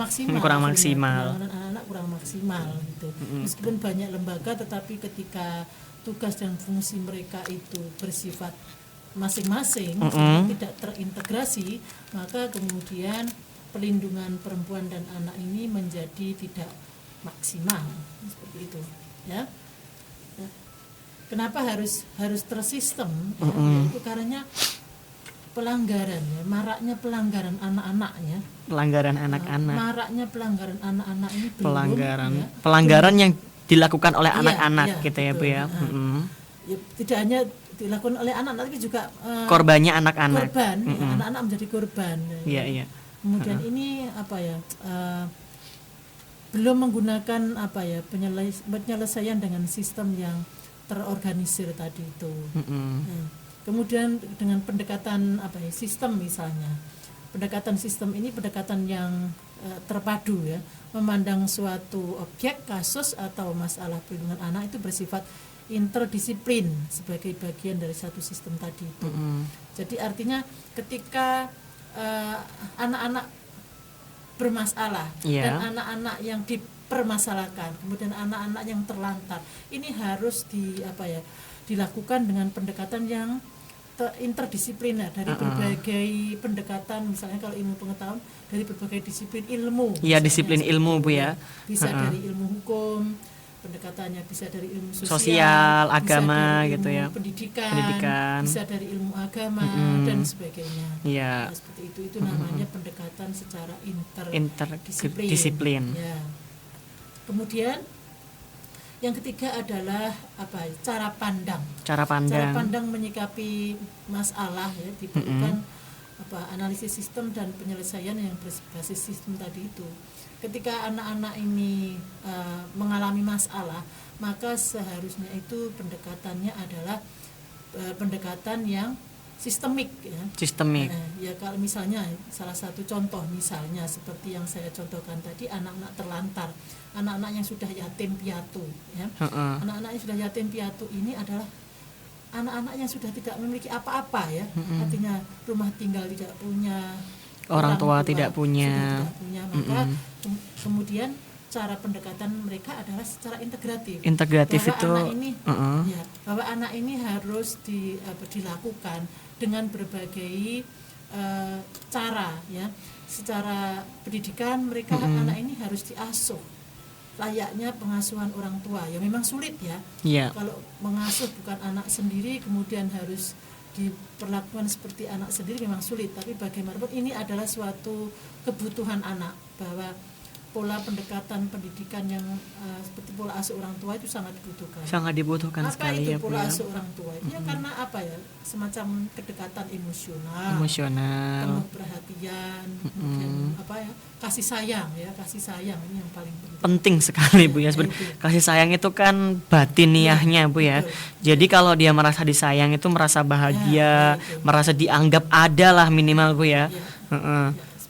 maksimal. Anak-anak kurang maksimal gitu. Meskipun banyak lembaga, tetapi ketika tugas dan fungsi mereka itu bersifat masing-masing, tidak terintegrasi, maka kemudian perlindungan perempuan dan anak ini menjadi tidak maksimal seperti itu ya. Kenapa harus tersistem itu karena pelanggaran ya, maraknya pelanggaran anak-anak ya. Pelanggaran anak-anak. Maraknya pelanggaran anak-anak ini pelanggaran yang dilakukan oleh anak-anak gitu ya Bu ya. Ya. Tidak hanya dilakukan oleh anak-anak tapi juga korbannya anak-anak. Anak-anak menjadi korban. Iya. Kemudian ini belum menggunakan penyelesaian dengan sistem yang terorganisir tadi itu. Kemudian dengan pendekatan sistem misalnya, pendekatan sistem ini pendekatan yang terpadu ya, memandang suatu objek, kasus atau masalah perlindungan anak itu bersifat interdisiplin sebagai bagian dari satu sistem tadi itu. Jadi artinya ketika anak-anak bermasalah dan anak-anak yang dipermasalahkan, kemudian anak-anak yang terlantar, ini harus dilakukan dengan pendekatan yang interdisipliner dari berbagai pendekatan, misalnya kalau ilmu pengetahuan dari berbagai disiplin ilmu. Iya, misalnya disiplin seperti ilmu, itu, Bu ya. Bisa dari ilmu hukum, pendekatannya bisa dari ilmu Sosial, bisa agama dari gitu ilmu ya. pendidikan, bisa dari ilmu agama dan sebagainya. Iya. Nah, seperti itu namanya pendekatan secara interdisiplin. Disiplin. Ya. Kemudian yang ketiga adalah cara pandang. Cara Cara pandang. pandang menyikapi masalah ya, diperlukan analisis sistem dan penyelesaian yang berbasis sistem tadi itu. Ketika anak-anak ini mengalami masalah, maka seharusnya itu pendekatannya adalah pendekatan yang sistemik ya. Sistemik. Ya kalau misalnya salah satu contoh misalnya seperti yang saya contohkan tadi, anak-anak terlantar, anak-anak yang sudah yatim piatu ya. Anak-anak yang sudah yatim piatu ini adalah anak-anak yang sudah tidak memiliki apa-apa ya. Artinya rumah tinggal tidak punya, Orang tua tidak punya. sudah tidak punya, maka kemudian cara pendekatan mereka adalah secara integratif. Integratif bahwa itu anak ini bahwa anak ini harus dilakukan dengan berbagai cara ya. Secara pendidikan mereka anak ini harus diasuh layaknya pengasuhan orang tua. Ya memang sulit ya. Iya. Kalau mengasuh bukan anak sendiri kemudian harus diperlakukan seperti anak sendiri memang sulit, tapi bagaimanapun ini adalah suatu kebutuhan anak, bahwa pola pendekatan pendidikan yang seperti pola asuh orang tua itu sangat dibutuhkan. Sangat dibutuhkan Apa sekali itu ya, Bu pola ya. asuh orang tua? Itu ya karena apa ya? Semacam kedekatan emosional, Emosional. penuh perhatian, kemudian kasih sayang ya, kasih sayang ini yang paling penting. Penting sekali, Bu ya. Kasih sayang itu kan batiniahnya, Bu ya. Jadi kalau dia merasa disayang itu merasa bahagia, merasa dianggap ada lah minimal, Bu ya.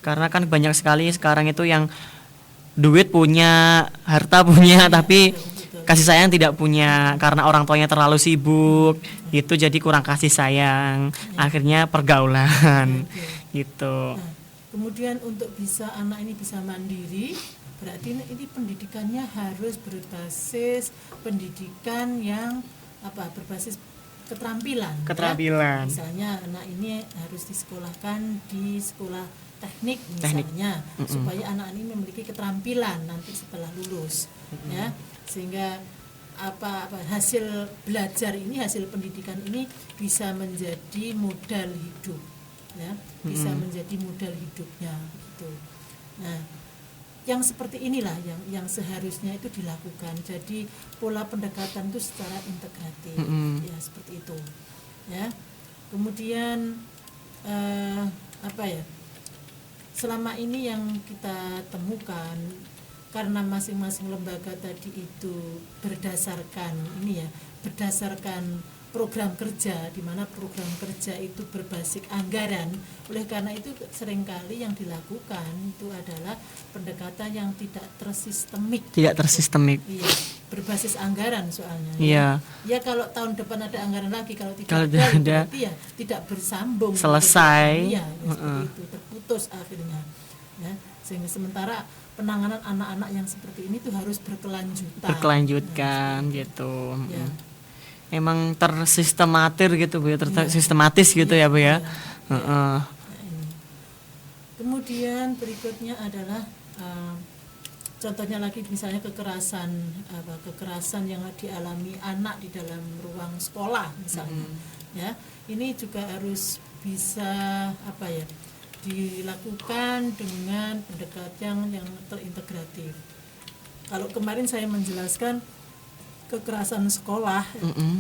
Karena kan banyak sekali sekarang itu yang duit punya, harta punya, tapi kasih sayang tidak punya karena orang tuanya terlalu sibuk. Itu jadi kurang kasih sayang. Akhirnya pergaulan gitu. Kemudian untuk bisa anak ini bisa mandiri, berarti ini pendidikannya harus berbasis pendidikan yang berbasis keterampilan. Keterampilan. Ya? Misalnya anak ini harus disekolahkan di sekolah teknik misalnya, supaya anak ini memiliki keterampilan nanti setelah lulus, ya, sehingga hasil belajar ini, hasil pendidikan ini bisa menjadi modal hidup, ya, bisa menjadi modal hidupnya, gitu. Nah, yang seperti inilah yang seharusnya itu dilakukan. Jadi pola pendekatan itu secara integratif, ya seperti itu, ya. Kemudian selama ini yang kita temukan, karena masing-masing lembaga tadi itu berdasarkan program kerja, di mana program kerja itu berbasis anggaran. Oleh karena itu seringkali yang dilakukan itu adalah pendekatan yang tidak tersistemik. Tidak tersistemik. Iya, berbasis anggaran soalnya. Iya. Ya kalau tahun depan ada anggaran lagi, kalau Kalau tidak ada ada, berarti ya tidak bersambung. selesai. Iya, seperti itu, terputus akhirnya. Ya, sehingga sementara penanganan anak-anak yang seperti ini tuh harus berkelanjutan. Gitu. Ya. Emang tersistematir gitu, Bu ya, sistematis gitu ya, Bu ya. Nah, ini. Kemudian berikutnya adalah contohnya lagi misalnya kekerasan yang dialami anak di dalam ruang sekolah misalnya. Ya, ini juga harus bisa dilakukan dengan pendekatan yang terintegratif. Kalau kemarin saya menjelaskan kekerasan sekolah,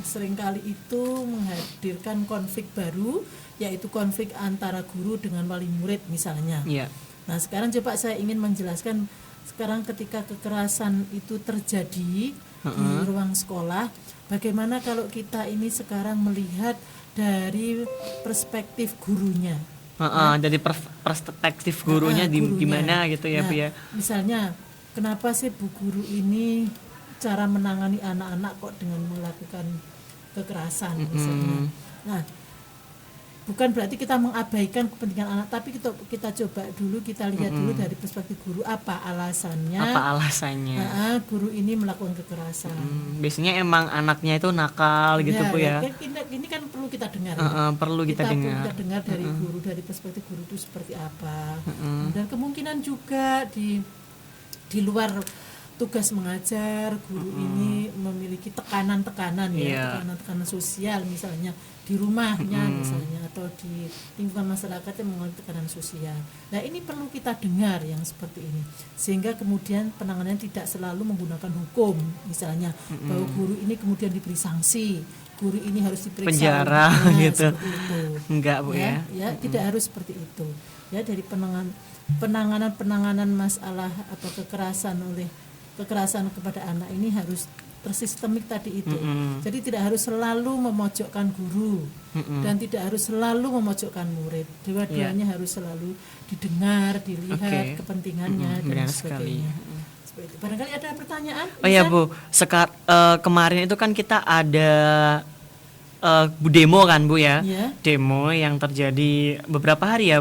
seringkali itu menghadirkan konflik baru, yaitu konflik antara guru dengan wali murid misalnya. Iya. Nah sekarang coba saya ingin menjelaskan, sekarang ketika kekerasan itu terjadi di ruang sekolah, bagaimana kalau kita ini sekarang melihat dari perspektif gurunya. Dari perspektif gurunya, gimana gitu ya, Bu ya. Misalnya, kenapa sih Bu Guru ini cara menangani anak-anak kok dengan melakukan kekerasan misalnya. Nah, bukan berarti kita mengabaikan kepentingan anak, tapi kita coba dulu, kita lihat dulu dari perspektif guru apa alasannya. Guru ini melakukan kekerasan. Biasanya emang anaknya itu nakal gitu Bu ya. Ini kan perlu kita dengar. Perlu kita dengar. Kita dengar dari guru, dari perspektif guru itu seperti apa. Dan kemungkinan juga di luar tugas mengajar, guru ini memiliki tekanan-tekanan tekanan-tekanan sosial misalnya di rumahnya misalnya, atau di lingkungan masyarakat yang mengalami tekanan sosial. Nah ini perlu kita dengar yang seperti ini, sehingga kemudian penanganannya tidak selalu menggunakan hukum misalnya, bahwa guru ini kemudian diberi sanksi, guru ini harus diperiksa penjara gitu. Enggak Bu ya. Tidak harus seperti itu. Ya, dari penanganan masalah atau kekerasan kepada anak ini harus tersistemik tadi itu. Jadi tidak harus selalu memojokkan guru dan tidak harus selalu memojokkan murid. Dua-duanya harus selalu didengar, dilihat kepentingannya dan sebagainya. Seperti itu. Barangkali ada pertanyaan? Oh ya Bu, kemarin itu kan kita ada demo kan Bu ya, demo yang terjadi beberapa hari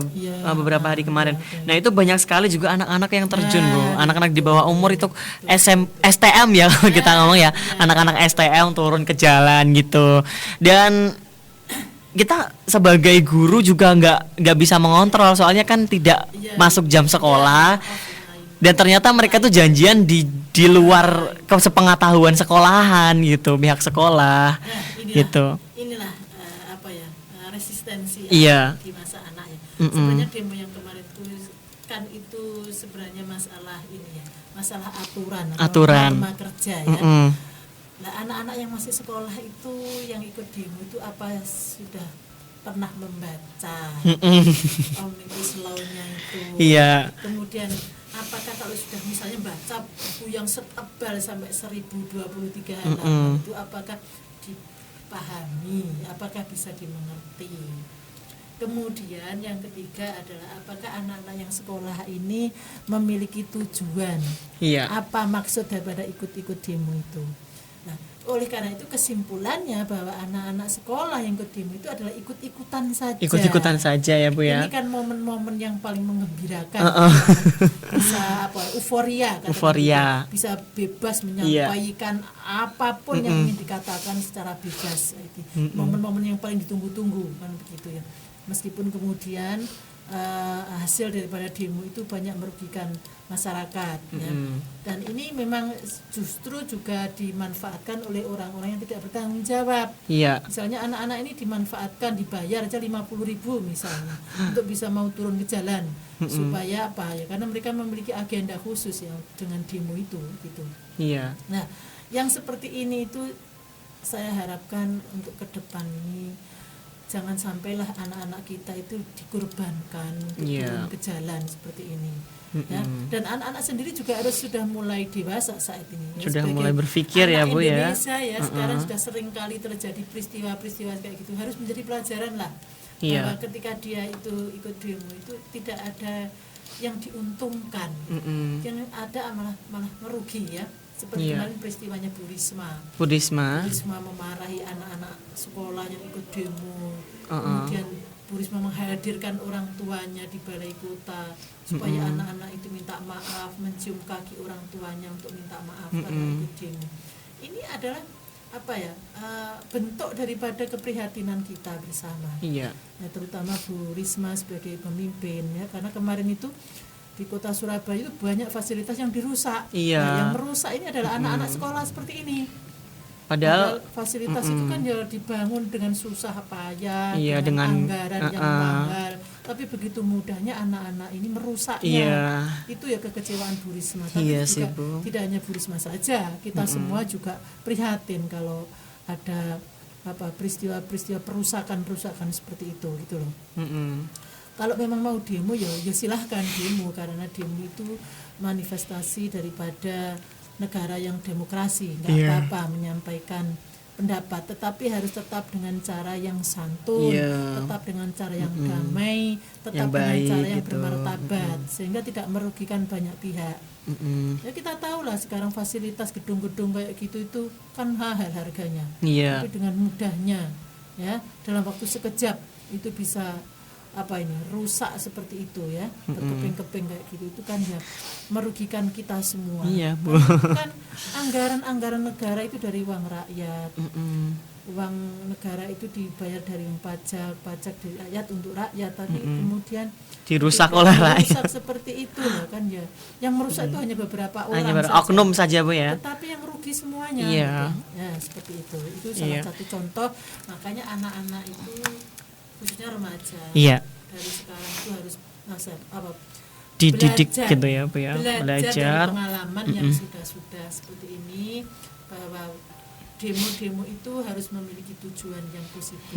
beberapa hari kemarin. Nah itu banyak sekali juga anak-anak yang terjun Bu, anak-anak di bawah umur itu STM ya kalau kita ngomong ya, anak-anak STM turun ke jalan gitu. Dan kita sebagai guru juga nggak bisa mengontrol, soalnya kan tidak masuk jam sekolah. Dan ternyata mereka tuh janjian di luar sepengetahuan sekolahan gitu, pihak sekolah gitu. Inilah resistensi di masa anak ya. Sebenarnya demo yang kemarin itu sebenarnya masalah ini ya, masalah aturan norma kerja ya. Nah anak-anak yang masih sekolah itu yang ikut demo itu apa sudah pernah membaca Omnibus Law-nya itu? Kemudian apakah kalau sudah misalnya baca buku yang setebal sampai 1023 halaman itu apakah dipahami, apakah bisa dimengerti? Kemudian yang ketiga adalah apakah anak-anak yang sekolah ini memiliki tujuan? Apa maksud daripada ikut-ikut demo itu? Nah, oleh karena itu kesimpulannya bahwa anak-anak sekolah yang ikut demo itu adalah ikut-ikutan saja. Ikut-ikutan saja ya Bu ya. Ini kan momen-momen yang paling menggembirakan. Bisa euforia. Bisa bebas menyampaikan apapun yang ingin dikatakan secara bebas. Momen-momen yang paling ditunggu-tunggu kan begitu ya. Meskipun kemudian hasil daripada demo itu banyak merugikan masyarakat ya. Dan ini memang justru juga dimanfaatkan oleh orang-orang yang tidak bertanggung jawab. Misalnya anak-anak ini dimanfaatkan, dibayar aja 50.000 misalnya untuk bisa mau turun ke jalan. Supaya apa ya, karena mereka memiliki agenda khusus ya dengan demo itu gitu. Nah yang seperti ini itu saya harapkan untuk ke depan ini jangan sampailah anak-anak kita itu dikorbankan untuk turun ke jalan seperti ini. Ya. Dan anak-anak sendiri juga harus sudah mulai dewasa saat ini. Sudah mulai berpikir ya Bu ya. Indonesia ya sekarang sudah sering kali terjadi peristiwa-peristiwa kayak gitu. Harus menjadi pelajaran lah. Bahwa ketika dia itu ikut demo itu tidak ada yang diuntungkan. Yang ada malah merugi ya. Seperti kemarin peristiwanya Bu Risma memarahi anak-anak sekolah yang ikut demo. Kemudian Bu Risma menghadirkan orang tuanya di balai kota supaya anak-anak itu minta maaf, mencium kaki orang tuanya untuk minta maaf karena ikut demo. Ini adalah bentuk daripada keprihatinan kita bersama. Ya, terutama Bu Risma sebagai pemimpin ya, karena kemarin itu di kota Surabaya itu banyak fasilitas yang dirusak. Nah, yang merusak ini adalah anak-anak sekolah seperti ini. Padahal fasilitas itu kan ya dibangun dengan susah payah, dengan anggaran yang mahal. Tapi begitu mudahnya anak-anak ini merusaknya. Itu ya kekecewaan Bu Risma. Tapi juga tidak hanya Bu Risma saja, kita semua juga prihatin kalau ada peristiwa-peristiwa perusakan seperti itu gitu loh. Kalau memang mau demo ya silahkan demo, karena demo itu manifestasi daripada negara yang demokrasi, nggak apa-apa menyampaikan pendapat, tetapi harus tetap dengan cara yang santun, tetap dengan cara yang damai, tetap dengan cara yang bermartabat, sehingga tidak merugikan banyak pihak. Ya kita tahu lah sekarang fasilitas gedung-gedung kayak gitu itu kan mahal harganya, tapi dengan mudahnya ya dalam waktu sekejap itu bisa rusak seperti itu ya, berkeping-keping kayak gitu, itu kan ya merugikan kita semua. Iya, Bu. Kan anggaran negara itu dari uang rakyat. Uang negara itu dibayar dari pajak dari rakyat untuk rakyat, tapi kemudian Dirusak oleh rakyat. Rusak seperti itu loh kan ya. Yang merusak itu hanya beberapa orang saja. Oknum saja, Bu ya. Tetapi yang rugi semuanya. Iya. Gitu. Ya, seperti itu. Itu salah satu contoh. Makanya anak-anak itu khususnya remaja. Iya. Dari sekarang itu harus Dididik belajar, gitu ya, Bu ya. Belajar dari pengalaman yang sudah seperti ini, bahwa demo-demo itu harus memiliki tujuan yang positif.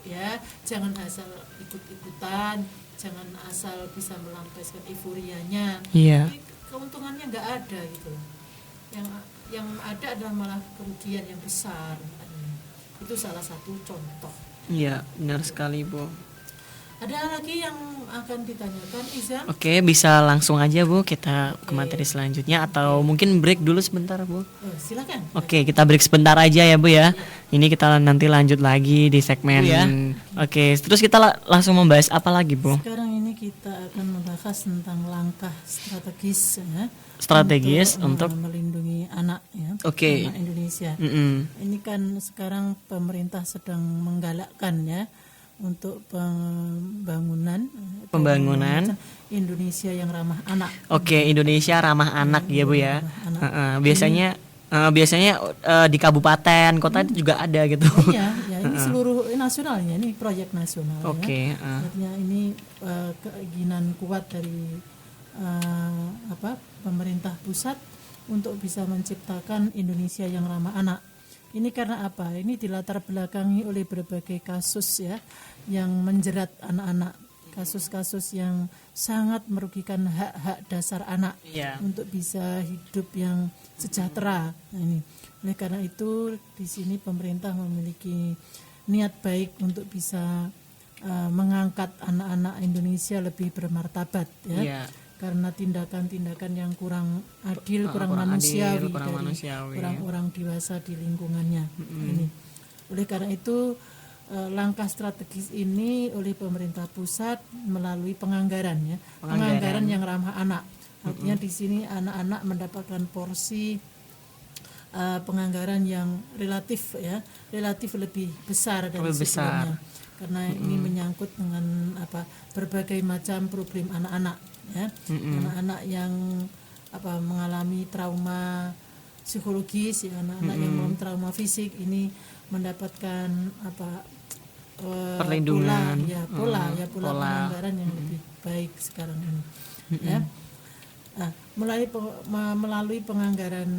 Ya, jangan asal ikut-ikutan, jangan asal bisa melampiaskan euforianya. Iya. Tapi keuntungannya nggak ada gitu. Yang ada adalah malah kerugian yang besar. Itu salah satu contoh. Iya, benar sekali, Bu. Ada lagi yang akan ditanyakan, Izam? Oke, bisa langsung aja, Bu, kita ke materi selanjutnya atau mungkin break dulu sebentar, Bu. Silakan. Oke, kita break sebentar aja ya, Bu ya. Ini kita nanti lanjut lagi di segmen ya. Oke, terus kita langsung membahas apa lagi, Bu? Sekarang ini kita akan membahas tentang langkah strategis ya. Untuk melindungi anak ya. Oke. Anak Indonesia. Ini kan sekarang pemerintah sedang menggalakkan ya untuk pembangunan Indonesia yang ramah anak. Oke, Indonesia ramah anak ya, Bu ya. Biasanya di kabupaten, kota itu juga ada gitu. Iya, ya ini seluruh nasionalnya, ini proyek nasional. Oke. Ya. Artinya ini keinginan kuat dari pemerintah pusat untuk bisa menciptakan Indonesia yang ramah anak. Ini karena apa? Ini dilatar belakangi oleh berbagai kasus ya yang menjerat anak-anak, kasus-kasus yang sangat merugikan hak-hak dasar anak untuk bisa hidup yang sejahtera. Nah, ini. Oleh karena itu di sini pemerintah memiliki niat baik untuk bisa mengangkat anak-anak Indonesia lebih bermartabat ya. Karena tindakan-tindakan yang kurang adil, kurang manusiawi dari orang-orang dewasa di lingkungannya. Ini. Oleh karena itu langkah strategis ini oleh pemerintah pusat melalui penganggaran yang ramah anak. Artinya di sini anak-anak mendapatkan porsi penganggaran yang relatif lebih besar dari sebelumnya. Karena ini menyangkut dengan berbagai macam problem anak-anak ya. Anak-anak yang mengalami trauma psikologis ya, anak-anak yang mengalami trauma fisik ini mendapatkan perlindungan pola penganggaran yang lebih baik sekarang ini ya. Nah, melalui penganggaran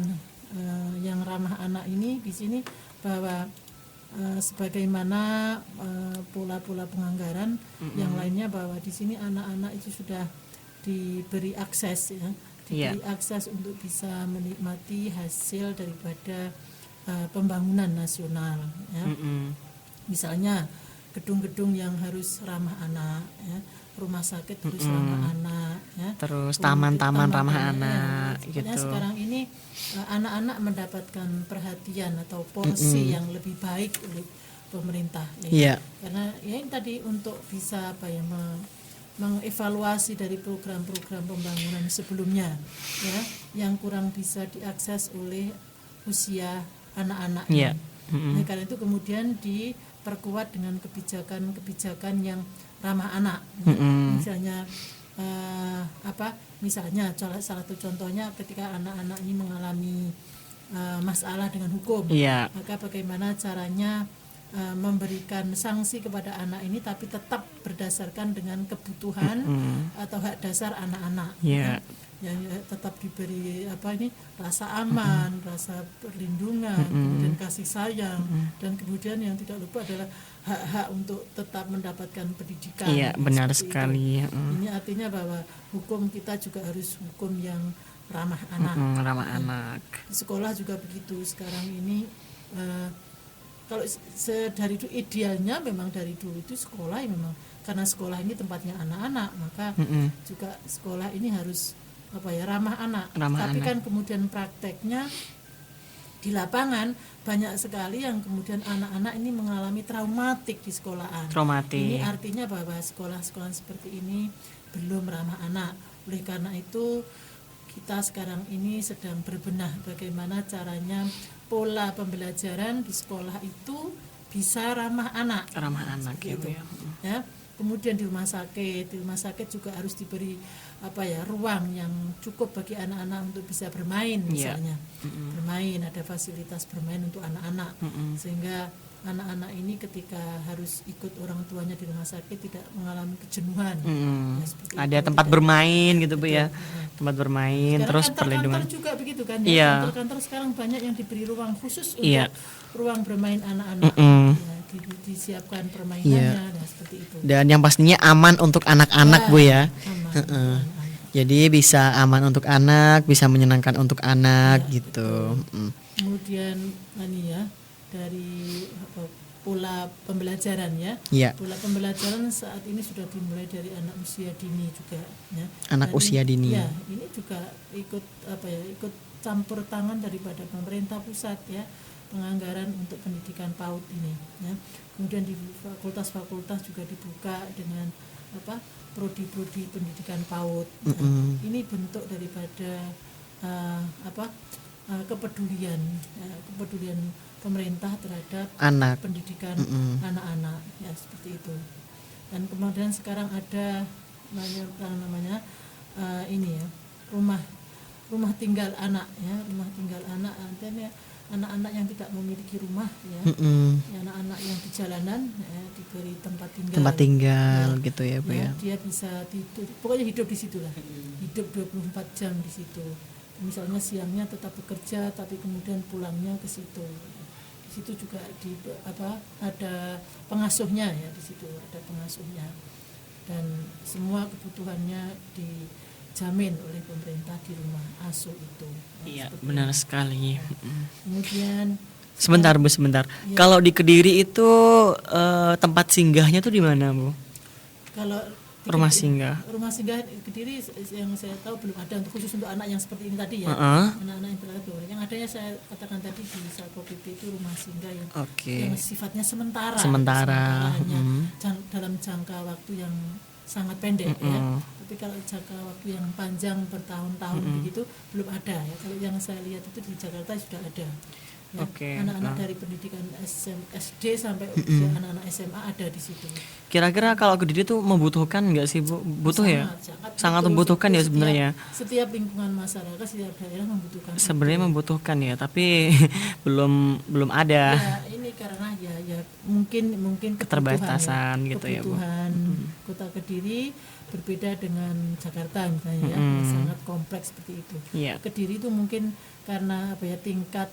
yang ramah anak ini di sini bahwa sebagaimana pola-pola penganggaran yang lainnya, bahwa di sini anak-anak itu sudah diberi akses akses untuk bisa menikmati hasil daripada pembangunan nasional ya. Misalnya gedung-gedung yang harus ramah anak ya, rumah sakit harus ramah anak ya, terus taman-taman ramah anak ya. gitu. Sekarang ini anak-anak mendapatkan perhatian atau porsi yang lebih baik oleh pemerintah ya. Karena ya ini tadi untuk bisa mengevaluasi dari program-program pembangunan sebelumnya ya, yang kurang bisa diakses oleh usia anak-anak. Nah, karena itu kemudian diperkuat dengan kebijakan-kebijakan yang ramah anak. Misalnya misalnya salah satu contohnya ketika anak-anak ini mengalami masalah dengan hukum, maka bagaimana caranya memberikan sanksi kepada anak ini tapi tetap berdasarkan dengan kebutuhan atau hak dasar anak-anak. Ya, tetap diberi rasa aman, rasa perlindungan, kemudian kasih sayang, dan kemudian yang tidak lupa adalah hak-hak untuk tetap mendapatkan pendidikan. Iya, benar sekali. Ini artinya bahwa hukum kita juga harus hukum yang ramah anak. Ramah anak. Di sekolah juga begitu. Sekarang ini kalau dari itu idealnya memang dari dulu itu sekolah memang, karena sekolah ini tempatnya anak-anak, maka juga sekolah ini harus ramah anak. Tapi kan kemudian prakteknya di lapangan banyak sekali yang kemudian anak-anak ini mengalami traumatik di sekolahan. Traumatik. Ini artinya bahwa sekolah-sekolah seperti ini belum ramah anak. Oleh karena itu kita sekarang ini sedang berbenah bagaimana caranya pola pembelajaran di sekolah itu bisa ramah anak. Ramah anak Seperti gitu itu. ya. Ya. Kemudian di rumah sakit juga harus diberi ruang yang cukup bagi anak-anak untuk bisa bermain misalnya. Bermain, ada fasilitas bermain untuk anak-anak. Sehingga anak-anak ini ketika harus ikut orang tuanya di rumah sakit tidak mengalami kejenuhan. Ya, Ada itu. tempat bermain gitu Bu ya. Betul. Tempat bermain Sekarang terus kantor-kantor perlindungan. juga begitu kan Iya. ya. Kantor-kantor sekarang banyak yang diberi ruang khusus untuk Iya. ruang bermain anak-anak. Ya, disiapkan permainannya dan seperti itu. Dan yang pastinya aman untuk anak-anak Bu ya. Aman. Heeh. Jadi bisa aman untuk anak, bisa menyenangkan untuk anak gitu. Kemudian dari pola pembelajaran ya. Iya. Pola pembelajaran saat ini sudah dimulai dari anak usia dini juga ya. Anak usia dini. Ya, ini juga ikut ikut campur tangan daripada pemerintah pusat ya, penganggaran untuk pendidikan PAUD ini ya. Kemudian di fakultas-fakultas juga dibuka dengan prodi-prodi pendidikan PAUD. Nah, ini bentuk daripada kepedulian pemerintah terhadap Anak. pendidikan anak-anak ya, seperti itu. Dan kemudian sekarang ada namanya rumah tinggal anak ya, rumah tinggal anak artinya anak-anak yang tidak memiliki rumah ya, anak-anak yang di jalanan ya, diberi tempat tinggal ya, gitu ya Bu ya. dia bisa tidur, pokoknya hidup di situ lah, hidup 24 jam di situ. Misalnya siangnya tetap bekerja tapi kemudian pulangnya ke situ. Di situ juga ada pengasuhnya ya, di situ ada pengasuhnya dan semua kebutuhannya dijamin oleh pemerintah di rumah asuh itu. Iya, benar sekali. Kemudian Sebentar Bu, sebentar. Kalau di Kediri itu tempat singgahnya tuh di mana Bu? kalau Rumah singgah. Rumah singgah Kediri yang saya tahu belum ada untuk khusus untuk anak yang seperti ini tadi ya. Anak-anak yang terlalu. Yang adanya saya katakan tadi di Satpol PP itu rumah singgah yang sifatnya sementara. Hanya dalam jangka waktu yang sangat pendek ya. Tapi kalau jangka waktu yang panjang bertahun-tahun begitu belum ada ya. Kalau yang saya lihat itu di Jakarta sudah ada. Ya, anak-anak dari pendidikan SD sampai usia anak-anak SMA ada di situ. Kira-kira kalau Kediri itu membutuhkan nggak sih Bu? Butuh ya? Sangat membutuhkan ya sebenarnya. Setiap lingkungan masyarakat, setiap daerah membutuhkan. Sebenarnya membutuhkan ya, tapi belum ada. Ya, ini karena ya mungkin keterbatasan gitu ya Bu. Kebutuhan Kota Kediri berbeda dengan Jakarta misalnya ya, sangat kompleks seperti itu. Iya. Kediri itu mungkin karena tingkat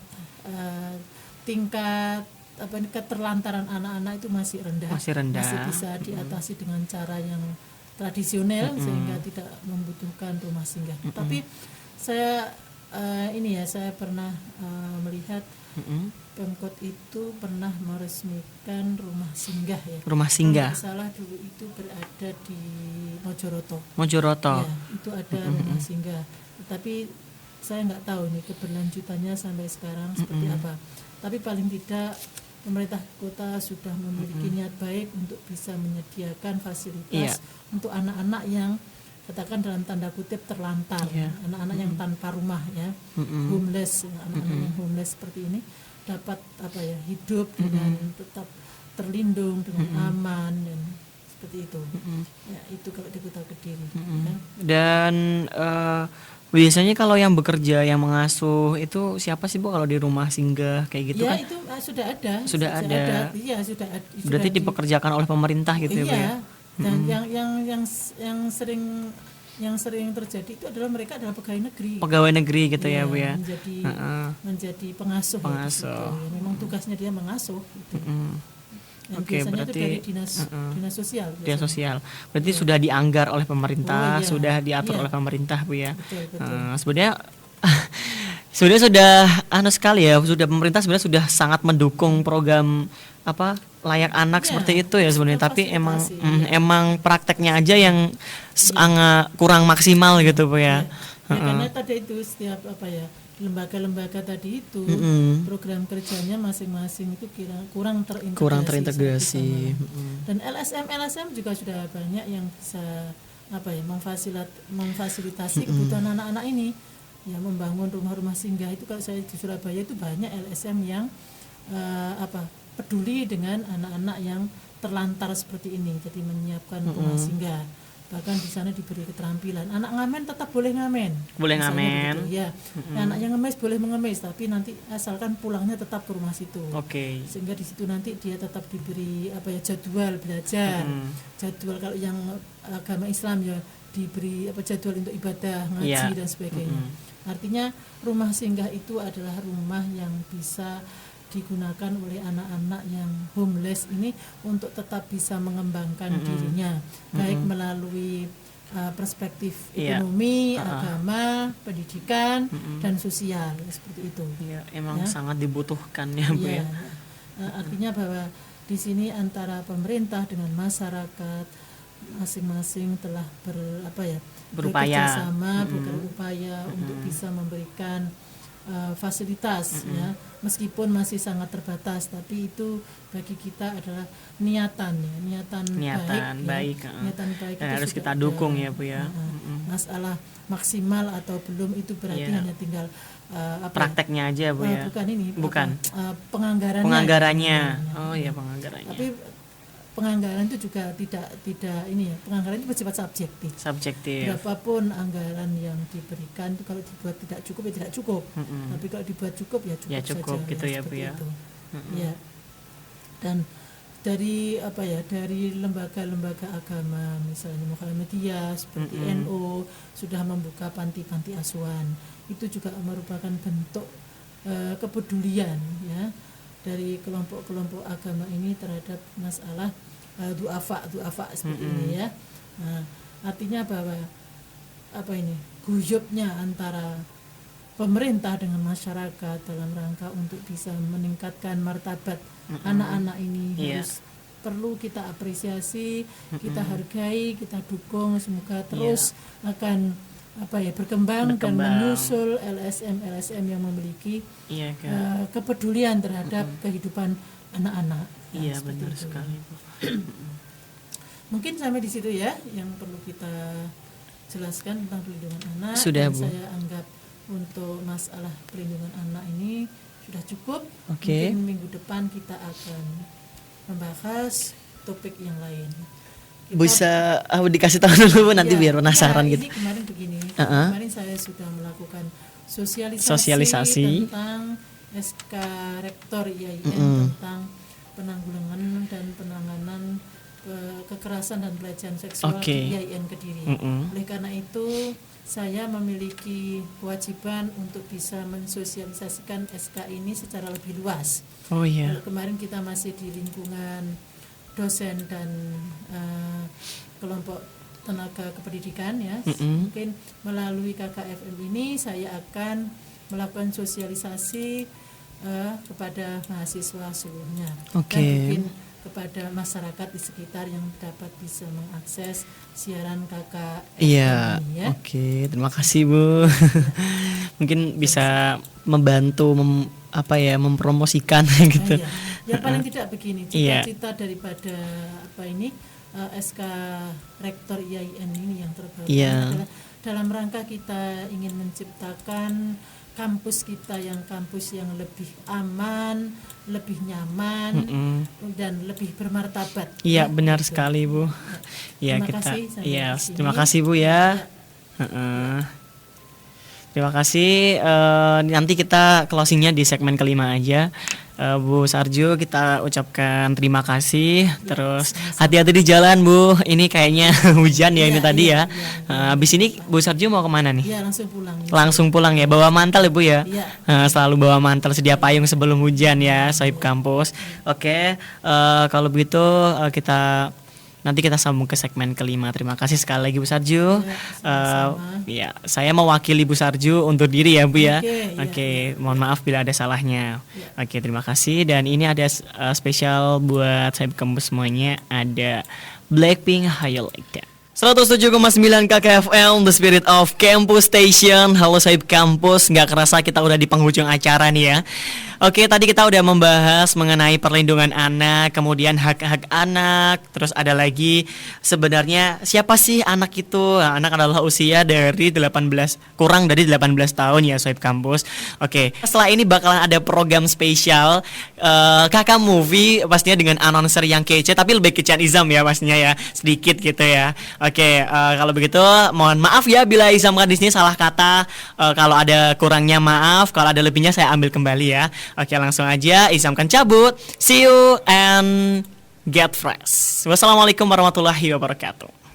keterlantaran anak-anak itu masih rendah. Masih bisa diatasi dengan cara yang tradisional sehingga tidak membutuhkan rumah singgah. Tapi saya saya pernah melihat Pemkot itu pernah meresmikan rumah singgah ya. Rumah singgah. Kalau salah dulu itu berada di Mojoroto. Ya, itu ada rumah singgah. Tapi saya nggak tahu nih keberlanjutannya sampai sekarang seperti apa. Tapi paling tidak pemerintah kota sudah memiliki niat baik untuk bisa menyediakan fasilitas untuk anak-anak yang katakan dalam tanda kutip terlantar, anak-anak yang tanpa rumah ya, homeless, anak-anak yang homeless seperti ini dapat hidup dengan tetap terlindung dengan aman dan seperti itu. Ya, itu kalau di Kota Kediri. Ya. Dan biasanya kalau yang bekerja, yang mengasuh itu siapa sih Bu kalau di rumah singgah kayak gitu kan? Ya itu sudah ada. Iya sudah ada. Berarti dipekerjakan oleh pemerintah gitu ya Bu ya? Dan yang sering terjadi itu adalah mereka adalah pegawai negeri gitu ya Bu ya. Menjadi pengasuh. Ya, memang tugasnya dia mengasuh gitu. Biasanya berarti itu dari dinas sosial. Dinas sosial. Berarti sudah dianggar oleh pemerintah, sudah diatur oleh pemerintah Bu ya. Betul. Sebenarnya sudah sekali ya, sudah pemerintah sebenarnya sudah sangat mendukung program layak anak seperti itu ya sebenarnya, tapi emang prakteknya aja yang sangat kurang maksimal gitu Bu ya. Ya, karena tadi itu setiap lembaga-lembaga tadi itu program kerjanya masing-masing itu kurang terintegrasi. Dan LSM juga sudah banyak yang bisa memfasilitasi kebutuhan anak-anak ini, ya, membangun rumah-rumah singgah. Itu kalau saya di Surabaya itu banyak LSM yang peduli dengan anak-anak yang terlantar seperti ini, jadi menyiapkan rumah singgah. Bahkan di sana diberi keterampilan, anak ngamen tetap boleh ngamen, ya. Anak yang ngemis boleh mengemis, tapi nanti asalkan pulangnya tetap ke rumah situ. Sehingga di situ nanti dia tetap diberi jadwal belajar, jadwal kalau yang agama Islam ya diberi jadwal untuk ibadah, ngaji dan sebagainya. Artinya rumah singgah itu adalah rumah yang bisa digunakan oleh anak-anak yang homeless ini untuk tetap bisa mengembangkan dirinya, baik melalui perspektif ekonomi, agama, pendidikan, dan sosial, seperti itu. Ya, emang sangat dibutuhkan ya Bu ya. Artinya bahwa di sini antara pemerintah dengan masyarakat masing-masing telah berupaya untuk bisa memberikan fasilitas, ya, meskipun masih sangat terbatas, tapi itu bagi kita adalah niatan baik dan harus kita dukung ya Bu ya. Masalah maksimal atau belum itu berarti hanya tinggal prakteknya aja Bu ya. Bukan penganggarannya. Penganggarannya. Penganggarannya. Tapi penganggaran itu juga tidak ini ya, penganggaran itu bersifat subjektif. Berapapun anggaran yang diberikan itu kalau dibuat tidak cukup ya tidak cukup. Tapi kalau dibuat cukup ya cukup saja, gitu ya Bu ya. Ya. Dan dari dari lembaga-lembaga agama misalnya Muhammadiyah seperti NU sudah membuka panti-panti asuhan. Itu juga merupakan bentuk kepedulian, ya, dari kelompok-kelompok agama ini terhadap masalah duafa seperti ini, ya. Nah, artinya bahwa guyupnya antara pemerintah dengan masyarakat dalam rangka untuk bisa meningkatkan martabat anak-anak ini harus perlu kita apresiasi, kita hargai, kita dukung, semoga terus akan berkembang dan menyusul LSM yang memiliki kepedulian terhadap kehidupan anak-anak. Iya, benar sekali Bu. Mungkin sampai di situ ya yang perlu kita jelaskan tentang perlindungan anak. Sudah, Bu. Saya anggap untuk masalah perlindungan anak ini sudah cukup. Oke. Mungkin minggu depan kita akan membahas topik yang lain. Bisa dikasih tahu dulu nanti biar penasaran gitu. Ini kemarin begini. Kemarin saya sudah melakukan sosialisasi tentang SK Rektor IAIN tentang penanggulangan dan penanganan kekerasan dan pelecehan seksual di IAIN Kediri. Oleh karena itu saya memiliki kewajiban untuk bisa mensosialisasikan SK ini secara lebih luas. Kemarin kita masih di lingkungan dosen dan kelompok tenaga kependidikan, ya. Mungkin melalui KKFM ini saya akan melakukan sosialisasi kepada mahasiswa seluruhnya dan mungkin kepada masyarakat di sekitar yang dapat bisa mengakses siaran KKFM ini, ya. Terima kasih Bu. Mungkin bisa membantu mempromosikan gitu. Ya paling tidak begini, cita-cita daripada SK Rektor IAIN ini yang terbaru adalah dalam rangka kita ingin menciptakan kampus kita yang lebih aman, lebih nyaman, dan lebih bermartabat. Iya, benar sekali Bu. Terima kasih Bu ya. Terima kasih. Nanti kita closingnya di segmen kelima aja. Bu Sarjo, kita ucapkan terima kasih. Terus hati-hati di jalan Bu. Ini kayaknya hujan ya ini tadi ya. Habis ini Bu Sarjo mau kemana nih? Iya, langsung pulang. Langsung pulang ya. Bawa mantel ya Bu ya. Selalu bawa mantel, sedia payung sebelum hujan ya, Sohib Kampus. Kalau begitu nanti kita sambung ke segmen kelima. Terima kasih sekali lagi Bu Sarjo. Saya mewakili Bu Sarjo untuk diri ya Bu ya. Mohon maaf bila ada salahnya. Terima kasih. Dan ini ada spesial buat Sohib Kampus semuanya. Ada Blackpink How You Like That. 107,9 KKFM, The Spirit of Campus Station. Halo Sohib Kampus, nggak kerasa kita udah di penghujung acara nih ya. Oke, tadi kita udah membahas mengenai perlindungan anak, kemudian hak-hak anak. Terus ada lagi sebenarnya siapa sih anak itu? Nah, anak adalah usia dari 18, kurang dari 18 tahun ya Sohib Kampus. Oke, setelah ini bakalan ada program spesial Kakak Movie, pastinya dengan announcer yang kece, tapi lebih kece Izam ya pastinya ya, sedikit gitu ya. Oke, kalau begitu mohon maaf ya bila Izam di sini salah kata. Kalau ada kurangnya maaf, kalau ada lebihnya saya ambil kembali ya. Oke, langsung aja Izam kan cabut. See you and get fresh. Wassalamualaikum warahmatullahi wabarakatuh.